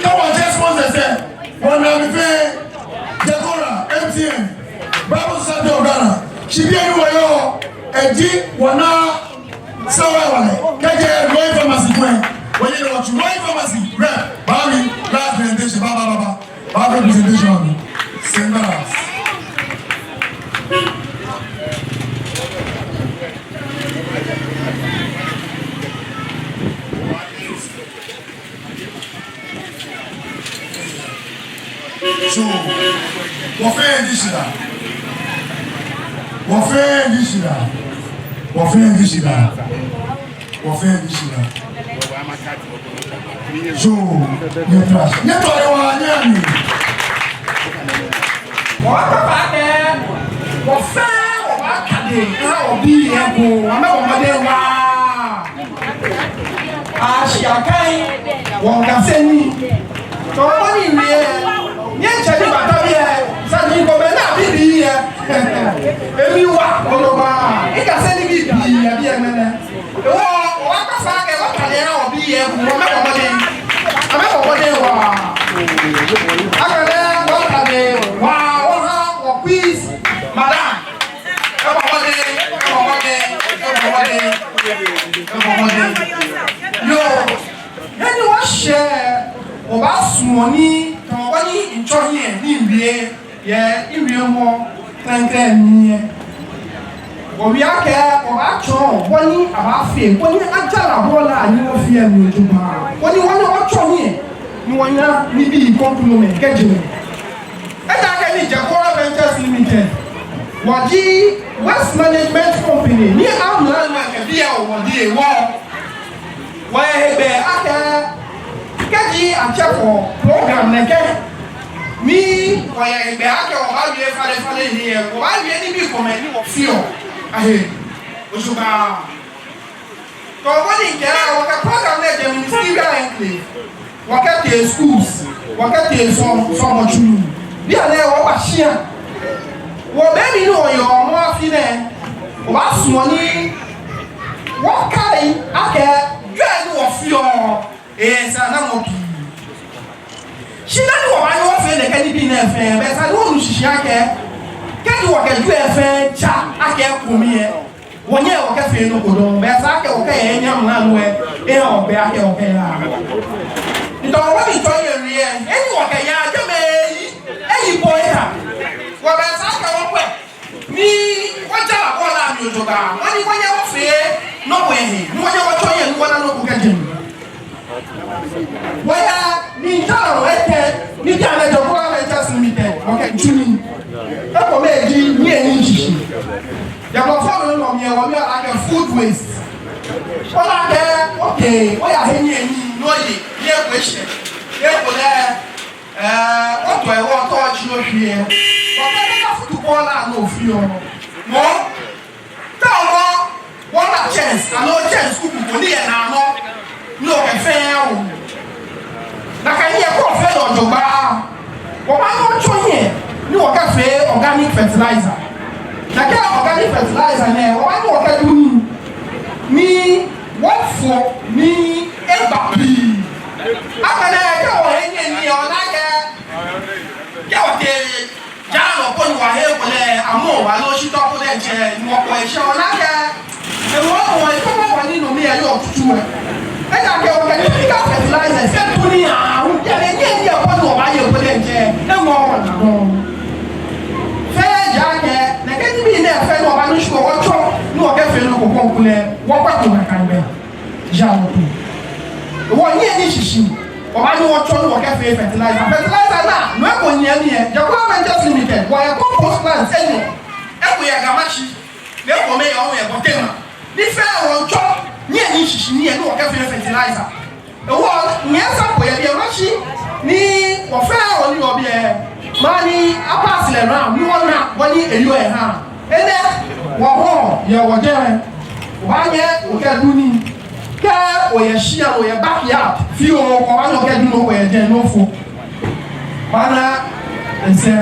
S1: come on, just one second. One of the Jacora, MTN, Bible Society of Ghana. She be anywhere, and G, one so well, get your pharmacy when you want to go pharmacy, rep, Bobby, last presentation, Baba presentation, singers. So, what fair this is that? What fair this is that? What fair this is that? What fair this is that? So, you trust. You thought you were near me. What about them? What fair? What can they? How be here? I'm not going to Ashiakai, Wangaseni. So, what in here? Yes, I think about here. Something for me now, be here. Every walk, Oloma. It can send me here. Oh, what the fuck? What can they be here? I'm not going to wow, please, madam. Yo, anyone share about money? Money in China, India, yeah, India more than we are care of actual money about fear. When you actually have no fear, when you want to watch on here, you want to be compliment, get you. And I can Jacora Ventures Limited. What the West Management Company, near our land like a beer or the wall. Where I can get ye a chapel program like me, why I be out of how you have here, why you any people may feel. I Usuba. So when you get out, what a program that the ministerial what at the schools, what at the so much you. They are there over here. Well, maybe you know your more finance. What's money? What kind? Okay, you of your is an she doesn't want my offer the candy bean affair, but I don't know she can do what I do affair, chat, I can't come here.
S7: wonye o ka fe no kodo be sa ke o ka e nya mna no e o be ake o ka ya ndo wa ni to ye ri eni o ka ya je me yi boy ha wa be sa ka wo pe ni wa ja la ko la mi o to ba woni wonye wo fe no bo ye ni wonye wo to ye ni wona no ku ka je wa ya ni ta ro ete ni ja le jo ko la just limited o ka juni e ko me ji ni eni shishi ya ko fo no mi e wo mi like food waste ola ke okay o ya he ni eni no ye ye question ye ko le o to e wo to ji o hwie o ka ka football na ofi o mo ta wo won na chance and no chance ku ku ni e na no no ke fe o na ka ye ko fe no jogba o ma no cho ye ni o ka fe organic fertilizer na ke organic fertilizer ne o ma no ka du ni what for ni ebapi amana ke o enye ni o na ke o te ja lo ko ni wa he ko le amo wa lo shi to ko le je ni o ko e se o na ke e wo e ko wa ni no mi e yo tutu e ja ke o organic fertilizer se tu ni a u je le ni e ko no ba ye ko le je e mo wa na no fe ja ke na ke ni mi ne fe no ba no shi o cho ni o ke fe no ko ko kule wo pa ko na kan be ja lo tu wo ni e ni shishi o ba ni wo cho ni o ke fe fertilizer na no e ko ni e ni e ja ko ma just limited wo e compost plant e ni e ko ya gamachi le ko me yo e ko tema ni fe wo cho ni e ni shishi ni e ni o ke fe fertilizer e wo ni e sa ko ya bi e machi ni wo fe o ni obi e mani apa sile round ni wona woni eyo e ha ene wo ho ye wo je wa nye o ke duni ke o ye shia o ye backyard fi o ko wa no ke duni o ye je no fo mana ese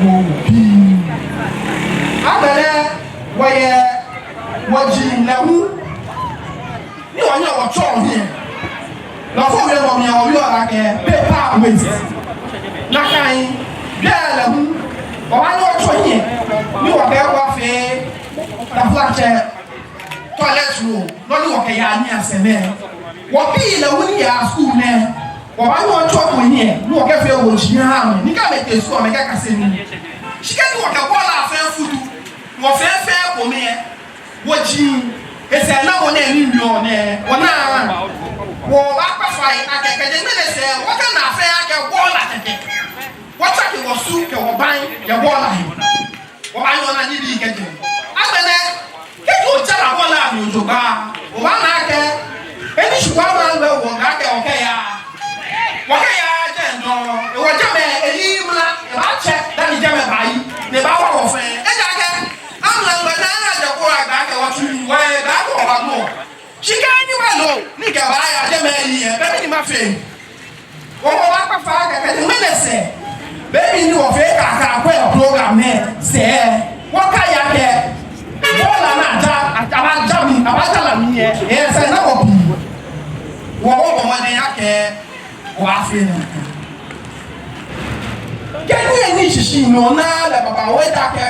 S7: mo bi abele wo ye wo ji lewu ni wo nya wo cho here la fo we mo mi o yo la ke paper waste na kan bia hu o wa no cho here ni wo ke wa fe da flache toilet roll no ni wo ke ya ni aseme wo bi la hu ni ya school ne wo wa no cho ko here ni wo ke fe wo ji ha ni ka me te school me ka kase ni shike ni wo ke ko la fe futu wo fe ko me wo ji ese na wo na ni wi o ne wo na wo ba pa fai akeke de me se wo ka na fe ake wo la tete wo ta ke wo su ke wo ban ye wo la wo ba yo na ni bi ke je abene ke ko jara wo la mi ojo ba wo ba na ke eni shuwa ma lo wo ga ke o ke ya je ndo e wo je me eni mla e ba che da ni je me ba yi ne ba wa wo fe e ja ke amla ngba na na je ko agba ke wo tu we ba ko wa mo shika ni wa lo ni ke ba ya je me yi e be ni ma fe wo ba pa fa ke me le se baby ni wo fe ka ko program me se wo ka ya ke wo la na ja aba ja mi aba ja la mi e se na wo bi wo mo ne ya ke wo afi na ke ni ni shishi no na la baba wo da ke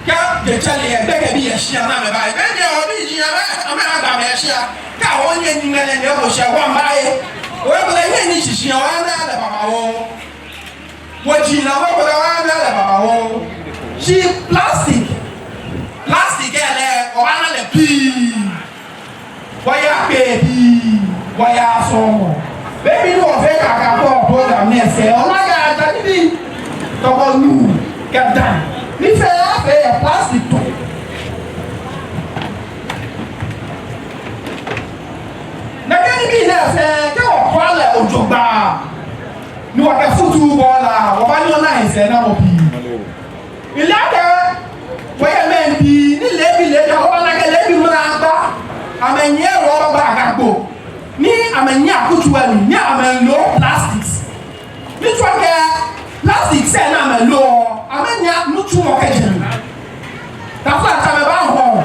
S7: ka de chale e be ke bi e shia na me ba e be o bi ji ya me ame agba me shia ka wo ni ni ne ne wo shia wo mba e wo ko le ni shishi wa na la baba wo woji na wo ko wa na la baba wo shi plastic ele o wa na le pi wa ya pe pi wa ya so baby no fe ka ko program me se o na ga ta ni to ko nu ka dan ni fe plastic to na ke ni bi na se ke o kwa le ojogba ni wa ke futu bola wa ba ni ona ise na mo bi ile aka wa ya men bi ni le ja wa na ke le bi mra gba amenye ro ba agbo ni amenye akutu ani ni amenlo plastics ni twa ke plastic se na amenlo amenya nutu mo ke jeni ta fa ta me ba ho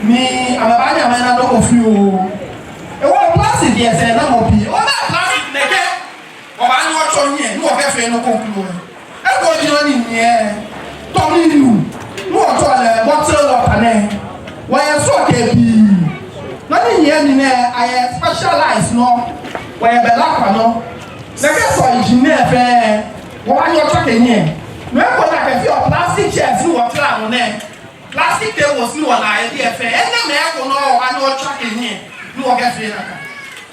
S7: ni ameba nya me na do ofi o e wo plastic ye se na mo bi o na plastic ne ke o ba ni o cho yin ni o ke fe no conclude e ko ji no ni ni e to ni nu no o to le bottle water ne wa ye so ke mi na I specialize no where be la kwa no na ke so engineer fe wo wa yo truck enye no e ko na ke fi plastic chairs ni wo tra no ne plastic tables ni wo na e dey fe ene me ko no wa no truck enye ni wo ke fi na ka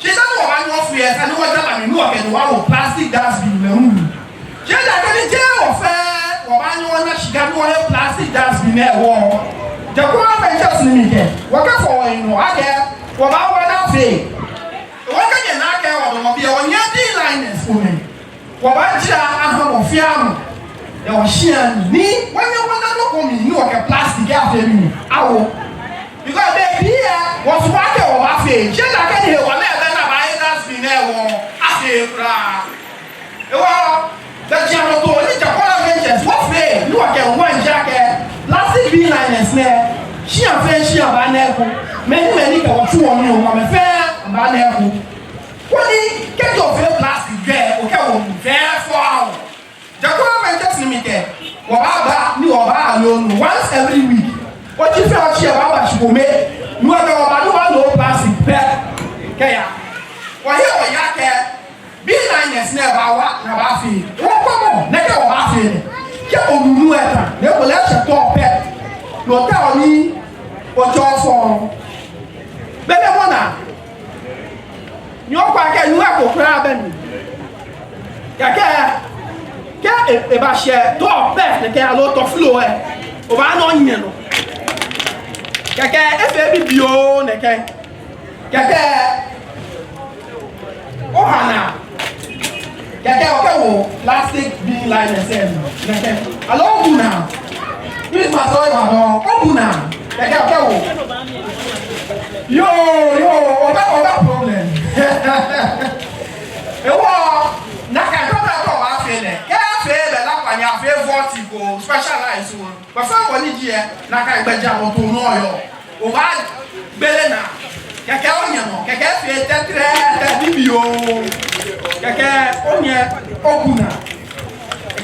S7: she say no wa no fi e sa ni wo jaba ni wo ke no wa plastic dustbin na hu she da ke ni je wo fe wo ba ni wo na shiga ni wo plastic dustbin e wo the Quran Ventures Limited work for you age wo ba wo na fe wo ka je na ke wo mo bia wo nya di liners for me wo ba jira aha mo fi am e wo hia ni wanya wona no ko mi ni wo ke plastic ya fe mi awo because they here wo so ba ke wo ba fe je da ke ni wo na e na ba e das bi na wo ase fra e wo da je no to ni ja Quran Ventures wo fe ni wo ke wo anja ke plastic bin liners ne she and friend she aba na eko many ka wo tu won ni o ma me fe aba na eko woni get your face plastic there o ke wo very for the government just limited wo ba ni wo ba alone once every week o ti fe o chi aba ba shi ko me ni wo ba no plastic pe ke ya wo he o ya ke bin liners ne ba wa na ba fi wo ko mo ne ke wo ba fi ke onunu eta ne ko le se to pe lo ta oni o jo fo be le mona nyo kwa ke nu ko kra be ni ke e ba she to pe ne ke alo to flo e o ba no nyen no ke e fe bi bio ne ke o hana kẹ̀kẹ́ ọ̀kẹ́ wo plastic bin liners ẹ̀ kẹ̀kẹ́ alo ọ̀bùnà Christmas ọ̀yọ̀ àbọ̀ ọ̀bùnà kẹ̀kẹ́ ọ̀kẹ́ wo yóò ọ̀bẹ problem ewọ́ nàkà ìjọba ẹ̀kọ́ wà á fẹ́ lẹ̀ kẹ́ ẹ̀ fẹ́ bẹ̀ lápànyà fẹ́ vọ́ọ̀tì kò specialize wọn pẹ̀fẹ́ wọ́n ní jí ẹ nàkà ìgbẹ́jà mọ̀tò náà yọ ọba gbélé nà kẹ̀kẹ́ ọ̀nyẹ̀ nọ kẹ̀kẹ́ fẹ́ tẹ́tẹ́rẹ́ bíbí o kẹ̀kẹ́ onye oguna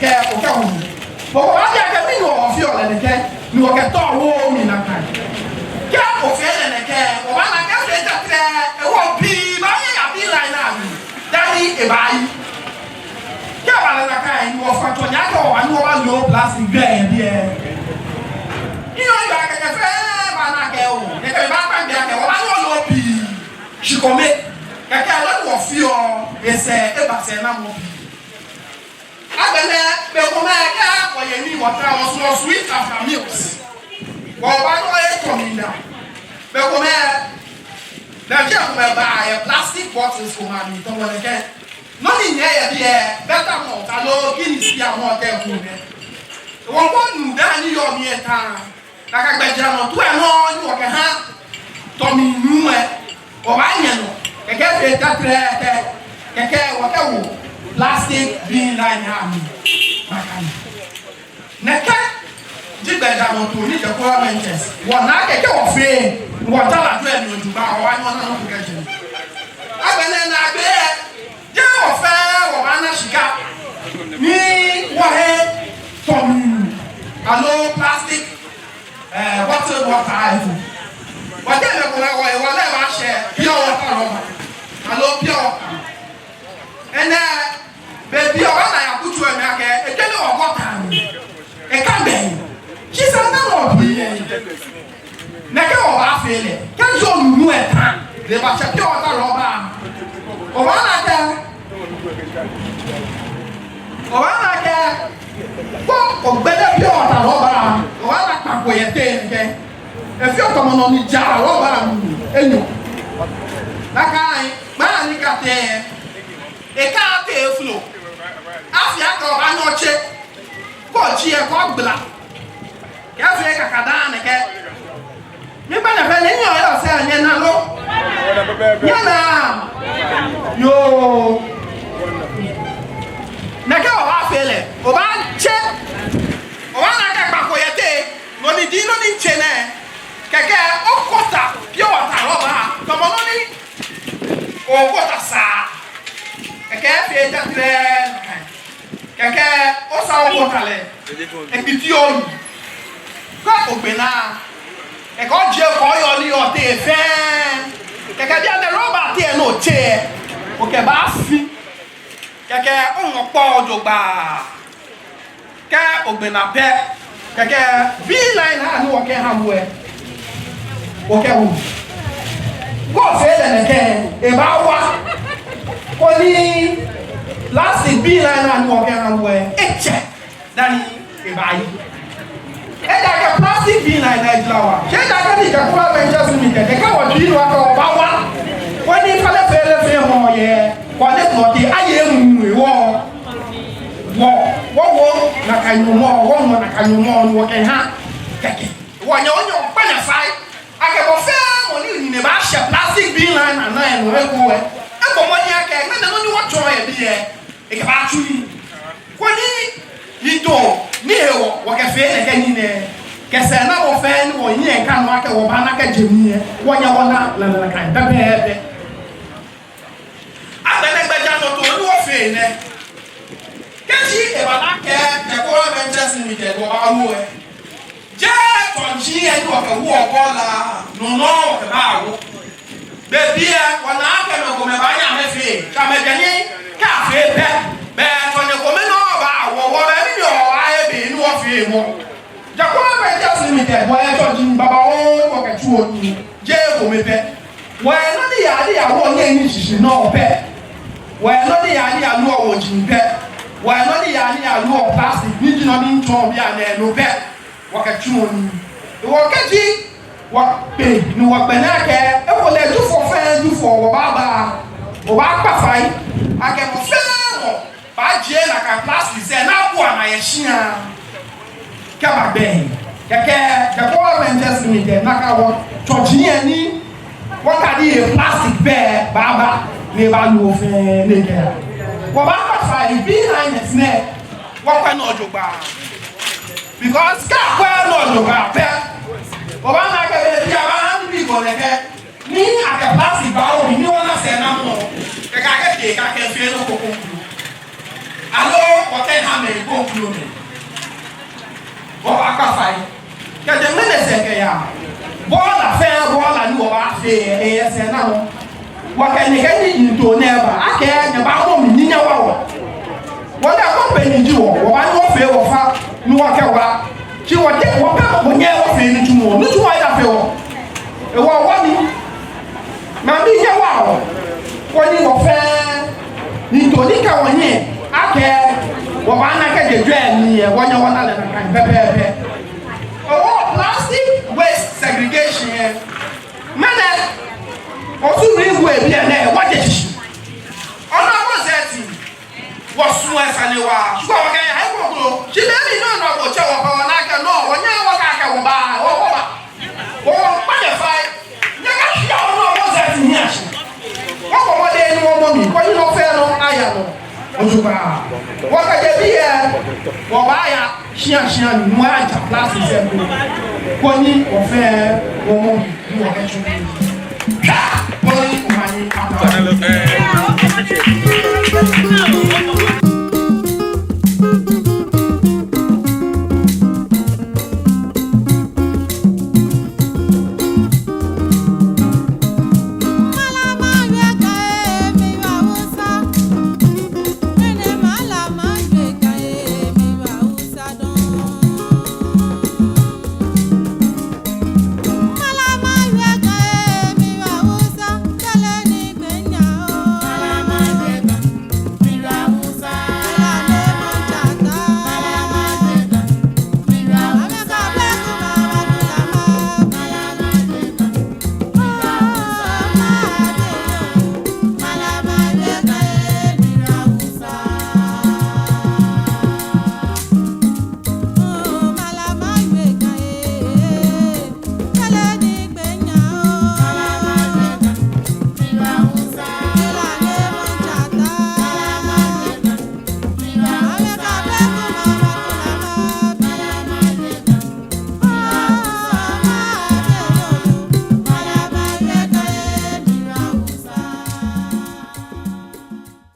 S7: kẹ̀kẹ́ ọ̀kẹ́ ọ̀hún bọ̀wọ̀ wá jẹ́ kẹ́ nínú ọ̀fí ọ̀lẹ́nẹ̀kẹ́ ní ọ̀kẹ́ tọ́ ọ̀wọ́ mi nàkà kẹ́ òfin ẹ̀lẹ́nẹ̀kẹ́ ọ̀wá nà kẹ́ fẹ́ tẹ́tẹ́ ẹ̀wọ̀ bíi báyẹ̀ yàbí láì náà mi dání ìbáyí kẹ́ wà lẹ́nẹ̀kẹ́ yìí wọ́n fàtọ̀ ní akẹ́ wà ní wọ́n lò plastic bẹ́ẹ̀ bí ẹ nínú ìgbà kẹ̀kẹ́ fẹ́ bá náà kẹ́ o kẹ̀kẹ́ bá pàgbé akẹ́ wọ́n bá ní wọ́n lò bíi ṣìkọ́mẹ́ kẹ̀kẹ́ alẹ́ wọ̀ fi ọ ẹsẹ̀ ẹbàṣẹ náà mọ̀ bí. Abẹ́lẹ́ bẹ̀kọ́mẹ́ ẹ̀ka ọ̀yẹ̀ ní ìwọ̀ta ọ̀sùn sweet after meals. Wọ́n bá ní ọ̀yẹ̀ tọ̀ mí nà. Bẹ̀kọ́mẹ́ Nàìjíríà kò bẹ̀ bá ẹ̀ plastic bottles kò máa mi tọ́ wọn kẹ́. Lọ́nà ìyẹn yẹ bí ẹ bẹ́tà mọ̀ ọ̀tá ló gíní sí àwọn ọ̀tẹ̀ ẹ̀kọ́ rẹ̀. Wọ́n kọ́ nù dáa ní yọ̀ mí ẹ̀ tán. Nàkàgbẹ̀jẹ̀ nà tó ẹ̀ náà ní ọ̀kẹ́ hàn tọ̀ mí nù ẹ̀ ọ̀bá yẹn nù. Kẹ̀kẹ́ fẹ́ tẹ́tẹ́rẹ́ kẹ̀kẹ́ wọ́kẹ́ wò plastic bin line àmì bàkàlì. Nẹ̀kẹ́ jígbẹ̀dà mọ̀tò ní Jekura Ventures wọ̀n náà kẹ̀kẹ́ wọ̀ fẹ́ wọ́n tàbí àdúrà ní ojúbà ọ̀wá ní wọn náà kò kẹ́jẹ́. Agbẹ̀nẹ̀ náà gbé ẹ̀ jẹ́ wọ̀ fẹ́ wọ̀ wá náà ṣìkà ní wọ́hẹ́ tọ̀mù àlọ́ plastic bottle water ẹ̀fọ́. Wọ́n jẹ́ ìmẹ̀kùnrin wọ̀ ìwọ̀n lẹ́wọ̀ àṣẹ pure water rọ̀bà. Alo pure water. Ẹnẹ bẹẹbi ọba náà yà kutu ẹmí akẹ ẹdẹni ọgọ tàn ẹka bẹyìn sísè ẹnẹ wọ bí yẹn nẹkẹ ọba afẹlẹ kẹsì ọlùmú ẹ tàn lẹba ṣe pure water rọba ọba náà kẹ kó ọgbẹdẹ pure water rọba ọba náà kpakọ yẹ tẹ ẹnìkẹ ẹfi ọtọmọnọ ni jara rọba ẹnyọ n'aka anyị gbaa anyị ka tee ya ịka aka efulo afọ ya ka ọ banye oche kọọchi ya ka ọ gbila ka afọ ya ka ka daa nike nígbà nàfẹ ní ní ọyọ ọsẹ ẹnyẹ náà ló yẹ náà yóò nẹkẹ ọba afẹlẹ ọba nkyẹ ọba n'aka kpakọ yẹ tee lóni di lóni nkyẹ náà kẹkẹ ọkọta yẹ wọta rọba tọmọ lóni. Ọkọta saa kẹkẹ fìyẹ tẹtẹrẹ kẹkẹ ọsà ọkọta lẹ ẹkpìtì ọlù kọ ògbè náà kẹkẹ ọjẹ kọ ọyọ ní ọtẹ fẹẹ kẹkẹ keke dia de roba tie no che o ke ba fi keke on po jogba ka ogbena pe keke bi line ha no ke ha mo e o ke hu go se de ke e ba wa ko ni last bi line ha no ke ha mo e eche dani e ba yi e da ke plastic bi line na ijlawa she da ke ni ka ko Avengers Limited de ka wo di wa ko ba wa ko ni fale fe mo ye ko de no di aye mu e wo na kanyumo wo na kanyumo wo ke ha keke wo nyo panya sai ake bo fe mo ni ne ba she plastic bin line na na no e ko mo ni ake me na no ni wo tro e bi e ke ba tuli ko ni hito ni hewo wo ke fe ne ke ni ne ke se na wo fe ni wo yin ka no ake wo ba na ka jemi e wo nya wo na kan da be abene gbaja no to ni wo fe ne kesi ebana ke Jacob Avengers Limited wo ba wo e je tonji e wo ke wo bola no ke ba wo be bia wona ake no ko me ba nya me fe ka me gani ka fe be to ne ko me no ba wo be ni o aye be ni wo fe mo Jacob Avengers Limited wo e tonji baba wo ke tu oni je ko me be wo e no ni ya wo nye ni sisi no be wo e no ni ya lu o wo jin be wa no ni ya ni alu o plastic ni jino ni nton bi ana no be wa ka twu oni wo ka ti wa pe ni wa pe na ke e ko le ju fo fe ju fo wo ba pa fai ake mo fe mo ba je na ka plastic se na bu ana ye hia ka ba be keke ka ko Avengers Limited na ka wo choji ani wa ka di plastic be ba ni ba lu fe ni ke wo ba behind it ne what kind of job because ka kwa no job pe o ba na ka be ya ba han bi go le ke ni aka plastic ba o ni wona se na mo ke ka ke fe no ko ko alo o te ha me go klu me o ba ka fai ke de me se ke ya bola ni o ba fe e se na mo wa ka ni ke ni to ne ba ake nya ba mo mi nya wa wo wọ́n dà company jí wọ̀ wọ́n bá ní wọ́n fẹ́ wọ́n fa ní wọ́n kẹ́ wá kí wọ́n dé wọ́n bá wọ́n nyẹ́ wọ́n fẹ́ ní túmọ̀ ní túmọ̀ yà fẹ́ wọ́ ẹ̀wọ̀ wọ́n ni màá bí yẹ wà wọ́ wọ́n ní wọ́n fẹ́ nítorí ká wọ́n yẹ akẹ́ wọ́n bá ná kẹ́ jẹjọ́ ẹ̀ ní ẹ̀ wọ́n yẹ wọ́n nà lẹ́nu kan pẹ́pẹ́pẹ́ ọwọ́ plastic waste segregation yẹn mẹ́nẹ̀ ọtún rí ìwé bí ẹ̀ náà wọ́n jẹ ṣiṣi ọ̀nà ọ̀pọ̀ zẹ́ẹ̀tì wasu asane wa shuwa waka ya haiko ko shibeli no no ko chewa ko na ka no wonya waka ka wo ba wo pa de fai nya ka ya no mo za ti ni ashi wo ko mo de ni wo mo mi ko ni no fe no aya no ojuba waka je bi e wo ba ya shia ni mo aja place se ko ni o fe wo mo mi wo ka chu ha ko ni o ma ni